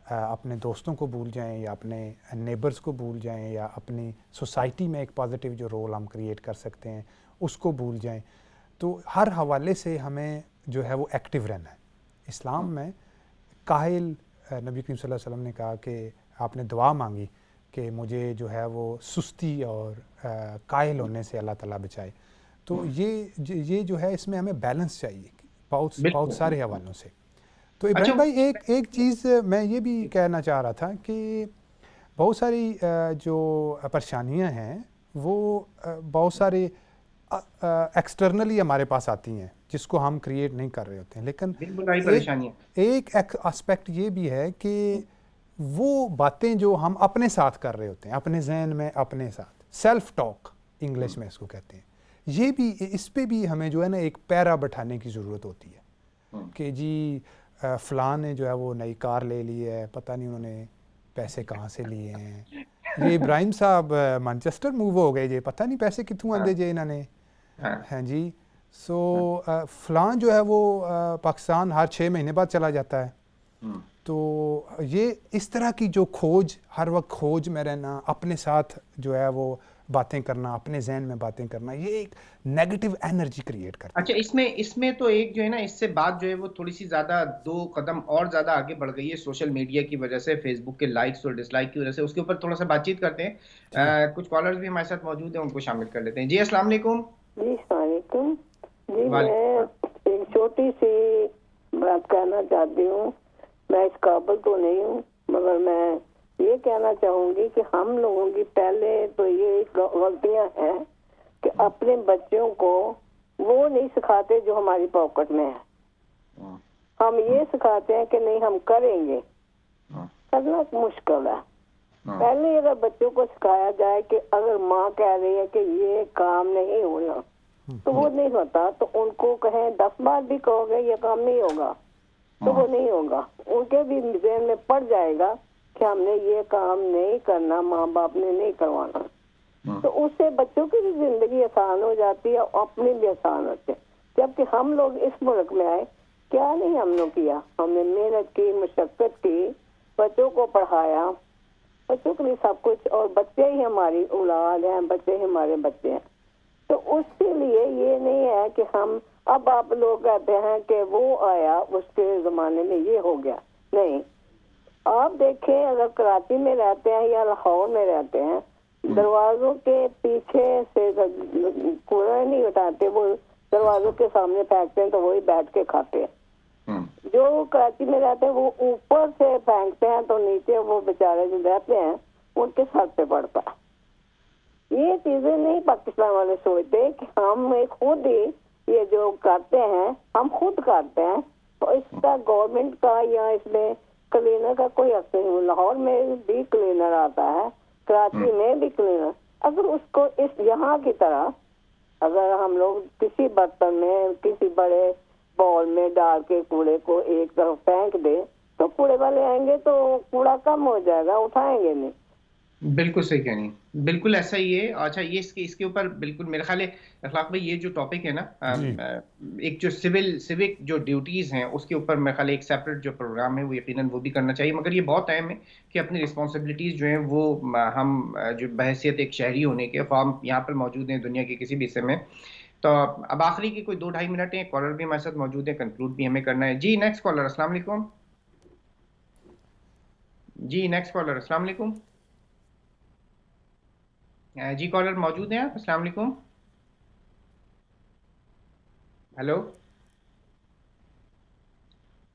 اپنے دوستوں کو بھول جائیں یا اپنے نیبرز کو بھول جائیں یا اپنی سوسائٹی میں ایک پازیٹیو جو رول ہم کریٹ کر سکتے ہیں اس کو بھول جائیں. تو ہر حوالے سے ہمیں جو ہے وہ ایکٹیو رہنا ہے. اسلام میں کاہل، نبی کریم صلی اللہ علیہ وسلم نے کہا کہ آپ نے دعا مانگی کہ مجھے جو ہے وہ سستی اور کاہل ہونے سے اللہ تعالیٰ بچائے. تو یہ جو ہے اس میں ہمیں بیلنس چاہیے بہت سارے حوالوں سے. تو ابراہیم بھائی ایک چیز میں یہ بھی کہنا چاہ رہا تھا کہ بہت ساری جو پریشانیاں ہیں وہ بہت سارے ایکسٹرنلی ہمارے پاس آتی ہیں جس کو ہم کریٹ نہیں کر رہے ہوتے ہیں، لیکن ایک اسپیکٹ یہ بھی ہے کہ وہ باتیں جو ہم اپنے ساتھ کر رہے ہوتے ہیں، اپنے ذہن میں اپنے ساتھ، سیلف ٹاک انگلش میں اس کو کہتے ہیں، یہ بھی اس پہ بھی ہمیں جو ہے نا ایک پیرا بٹھانے کی ضرورت ہوتی ہے کہ جی فلاں نے جو ہے وہ نئی کار لے لی ہے، پتہ نہیں انہوں نے پیسے کہاں سے لیے ہیں. یہ ابراہیم صاحب مانچسٹر موو ہو گئے جی، پتہ نہیں پیسے کتوں آندے جے انہوں نے. ہاں جی. سو فلاں جو ہے وہ پاکستان ہر 6 مہینے بعد چلا جاتا ہے. تو یہ اس طرح کی جو کھوج، ہر وقت کھوج میں رہنا، اپنے ساتھ جو ہے وہ باتیں کرنا، اپنے ذہن میں باتیں کرنا، یہ ایک نیگیٹو انرجی کریٹ کرتا ہے. اچھا، اس میں تو ایک جو ہے نا، اس سے بات جو ہے وہ تھوڑی سی زیادہ 2 قدم اور زیادہ آگے بڑھ گئی ہے سوشل میڈیا کی وجہ سے، فیس بک کے لائکس اور ڈس لائک کی وجہ سے. اس کے اوپر تھوڑا سا بات چیت کرتے ہیں. کچھ کالرز بھی ہمارے ساتھ موجود ہیں، ان کو شامل کر لیتے ہیں. جی السلام علیکم. جی السلام علیکم. جی میں ایک چھوٹی سی بات کہنا چاہتی ہوں. میں اس قابل تو نہیں ہوں، مگر میں یہ کہنا چاہوں گی کہ ہم لوگوں کی پہلے تو یہ غلطیاں ہیں کہ اپنے بچوں کو وہ نہیں سکھاتے جو ہماری پاکٹ میں ہے. ہم یہ سکھاتے ہیں کہ نہیں ہم کریں گے. کرنا مشکل ہے. پہلے اگر بچوں کو سکھایا جائے کہ اگر ماں کہہ رہی ہے کہ یہ کام نہیں ہونا تو وہ نہیں ہوتا، تو ان کو کہیں 10 بار بھی کہو گے یہ کام نہیں ہوگا تو وہ نہیں ہوگا. ان کے بھی ذہن میں پڑ جائے گا کہ ہم نے یہ کام نہیں کرنا، ماں باپ نے نہیں کروانا. تو اس سے بچوں کی بھی زندگی آسان ہو جاتی ہے اور اپنی بھی آسان ہوتی ہے. جبکہ ہم لوگ اس ملک میں آئے، کیا نہیں ہم نے کیا؟ ہم نے محنت کی، مشقت کی، بچوں کو پڑھایا، بچوں کے لیے سب کچھ، اور بچے ہی ہماری اولاد ہیں، بچے ہی ہمارے بچے ہیں. تو اس کے لیے یہ نہیں ہے کہ ہم اب آپ لوگ کہتے ہیں کہ وہ آیا اس کے زمانے میں یہ ہو گیا. نہیں، آپ دیکھیں اگر کراچی میں رہتے ہیں یا لاہور میں رہتے ہیں، دروازوں کے پیچھے سے کوڑا نہیں اٹھاتے، وہ دروازوں کے سامنے پھینکتے ہیں تو وہی بیٹھ کے کھاتے ہیں. جو کراچی میں رہتے ہیں وہ اوپر سے پھینکتے ہیں تو نیچے وہ بیچارے جو رہتے ہیں ان کے سر پہ پڑتا ہے. یہ چیزیں نہیں پاکستان والے سوچتے کہ ہم خود ہی یہ جو کرتے ہیں ہم خود کرتے ہیں. تو اس کا گورنمنٹ کا یا اس میں کلینر کا کوئی حق نہیں. لاہور میں بھی کلینر آتا ہے، کراچی میں بھی کلینر. اگر اس کو اس یہاں کی طرح اگر ہم لوگ کسی برتن میں کسی بڑے باؤل میں ڈال کے کوڑے کو ایک طرف پھینک دیں تو کوڑے والے آئیں گے تو کوڑا کم ہو جائے گا، اٹھائیں گے نہیں. بالکل صحیح کہہ رہی ہیں، بالکل ایسا ہی ہے. اچھا، یہ اس کے اوپر بالکل میرے خیال ہے اخلاق بھائی، یہ جو ٹاپک ہے نا، ایک جو سیوک جو ڈیوٹیز ہیں اس کے اوپر میرے خیال ہے ایک سیپریٹ جو پروگرام ہے وہ یقیناً وہ بھی کرنا چاہیے. مگر یہ بہت اہم ہے کہ اپنی رسپانسبلٹیز جو ہیں وہ ہم جو بحیثیت ایک شہری ہونے کے، ہم یہاں پر موجود ہیں دنیا کے کسی بھی حصے میں، تو اب آخری کی کوئی 2-2.5 منٹ ہیں، کالر بھی ہمارے ساتھ موجود ہیں، کنکلوڈ بھی ہمیں کرنا ہے. جی نیکسٹ کالر. السلام علیکم. جی نیکسٹ کالر. السلام علیکم. جی کالر موجود ہیں آپ؟ السلام علیکم. ہیلو.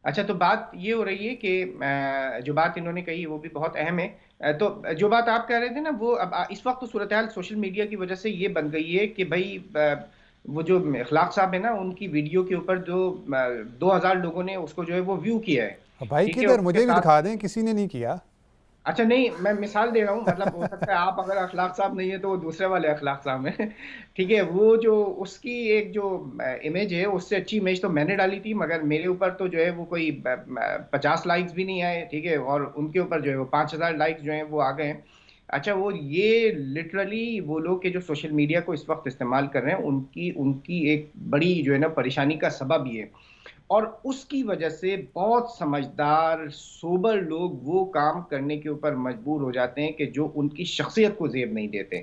اچھا تو بات یہ ہو رہی ہے کہ جو بات انہوں نے کہی وہ بھی بہت اہم ہے. تو جو بات آپ کہہ رہے تھے نا وہ اب اس وقت تو صورتحال سوشل میڈیا کی وجہ سے یہ بن گئی ہے کہ بھائی وہ جو اخلاق صاحب ہے نا ان کی ویڈیو کے اوپر جو 2000 لوگوں نے اس کو جو ہے وہ ویو کیا ہے. بھائی ٹھیک ہے، کدھر اس کے مجھے بھی ساتھ دکھا دیں، کسی نے نہیں کیا. اچھا نہیں میں مثال دے رہا ہوں، مطلب ہو سکتا ہے آپ اگر اخلاق صاحب نہیں ہے تو وہ دوسرے والے اخلاق صاحب ہیں. ٹھیک ہے، وہ جو اس کی ایک جو امیج ہے اس سے اچھی امیج تو میں نے ڈالی تھی، مگر میرے اوپر تو جو ہے وہ کوئی 50 لائکس بھی نہیں آئے. ٹھیک ہے، اور ان کے اوپر جو ہے وہ 5000 لائکس جو ہیں وہ آ گئے ہیں. اچھا وہ یہ لٹرلی وہ لوگ کہ جو سوشل میڈیا کو اس وقت استعمال کر رہے ہیں ان کی ایک بڑی جو ہے نا پریشانی کا سبب یہ ہے. اور اس کی وجہ سے بہت سمجھدار سوبر لوگ وہ کام کرنے کے اوپر مجبور ہو جاتے ہیں کہ جو ان کی شخصیت کو زیب نہیں دیتے.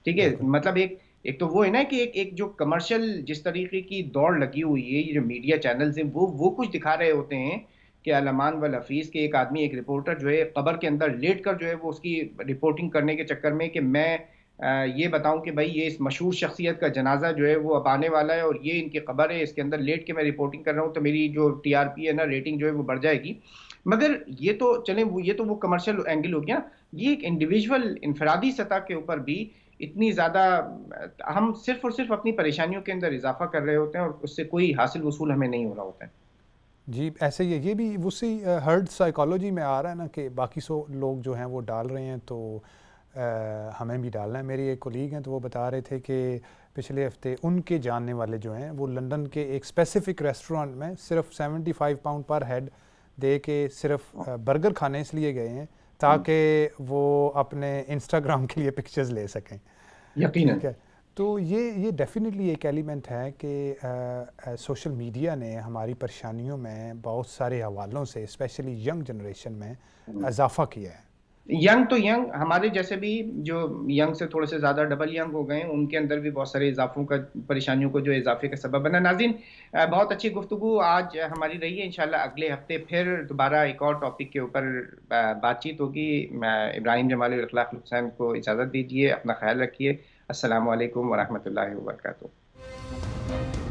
ٹھیک ہے، بالکل مطلب ایک تو وہ ہے نا کہ ایک جو کمرشل جس طریقے کی دوڑ لگی ہوئی ہے، یہ جو میڈیا چینلز ہیں وہ کچھ دکھا رہے ہوتے ہیں کہ علامان والحفیظ کے ایک آدمی ایک رپورٹر جو ہے قبر کے اندر لیٹ کر جو ہے وہ اس کی رپورٹنگ کرنے کے چکر میں کہ میں یہ بتاؤں کہ بھائی یہ اس مشہور شخصیت کا جنازہ جو ہے وہ اب آنے والا ہے اور یہ ان کی قبر ہے، اس کے اندر لیٹ کے میں رپورٹنگ کر رہا ہوں تو میری جو ٹی آر پی ہے نا ریٹنگ جو ہے وہ بڑھ جائے گی. مگر یہ تو چلیں یہ تو وہ کمرشل اینگل ہو گیا. یہ ایک انڈیویجول انفرادی سطح کے اوپر بھی اتنی زیادہ ہم صرف اور صرف اپنی پریشانیوں کے اندر اضافہ کر رہے ہوتے ہیں اور اس سے کوئی حاصل وصول ہمیں نہیں ہو رہا ہوتا ہے. جی ایسے ہی ہے، یہ بھی اسی ہرڈ سائیکالوجی میں آ رہا ہے نا کہ باقی لوگ جو ہیں وہ ڈال رہے ہیں تو ہمیں بھی ڈالنا ہے. میری ایک کولیگ ہیں تو وہ بتا رہے تھے کہ پچھلے ہفتے ان کے جاننے والے جو ہیں وہ لندن کے ایک اسپیسیفک ریسٹورانٹ میں صرف 75 پاؤنڈ پر ہیڈ دے کے صرف برگر کھانے اس لیے گئے ہیں تاکہ وہ اپنے انسٹاگرام کے لیے پکچرز لے سکیں. یقیناً. ٹھیک ہے، تو یہ ڈیفینیٹلی ایک ایلیمنٹ ہے کہ سوشل میڈیا نے ہماری پریشانیوں میں بہت سارے حوالوں سے اسپیشلی ینگ جنریشن میں اضافہ کیا ہے. ینگ تو ینگ، ہمارے جیسے بھی جو ینگ سے تھوڑے سے زیادہ ڈبل ینگ ہو گئے ہیں ان کے اندر بھی بہت سارے اضافوں کا پریشانیوں کو جو اضافے کا سبب بنا. ناظرین بہت اچھی گفتگو آج ہماری رہی ہے، انشاءاللہ اگلے ہفتے پھر دوبارہ ایک اور ٹاپک کے اوپر بات چیت ہوگی. ابراہیم جمال اور اخلاق حسین کو اجازت دیجیے، اپنا خیال رکھیے. السلام علیکم ورحمۃ اللہ وبرکاتہ.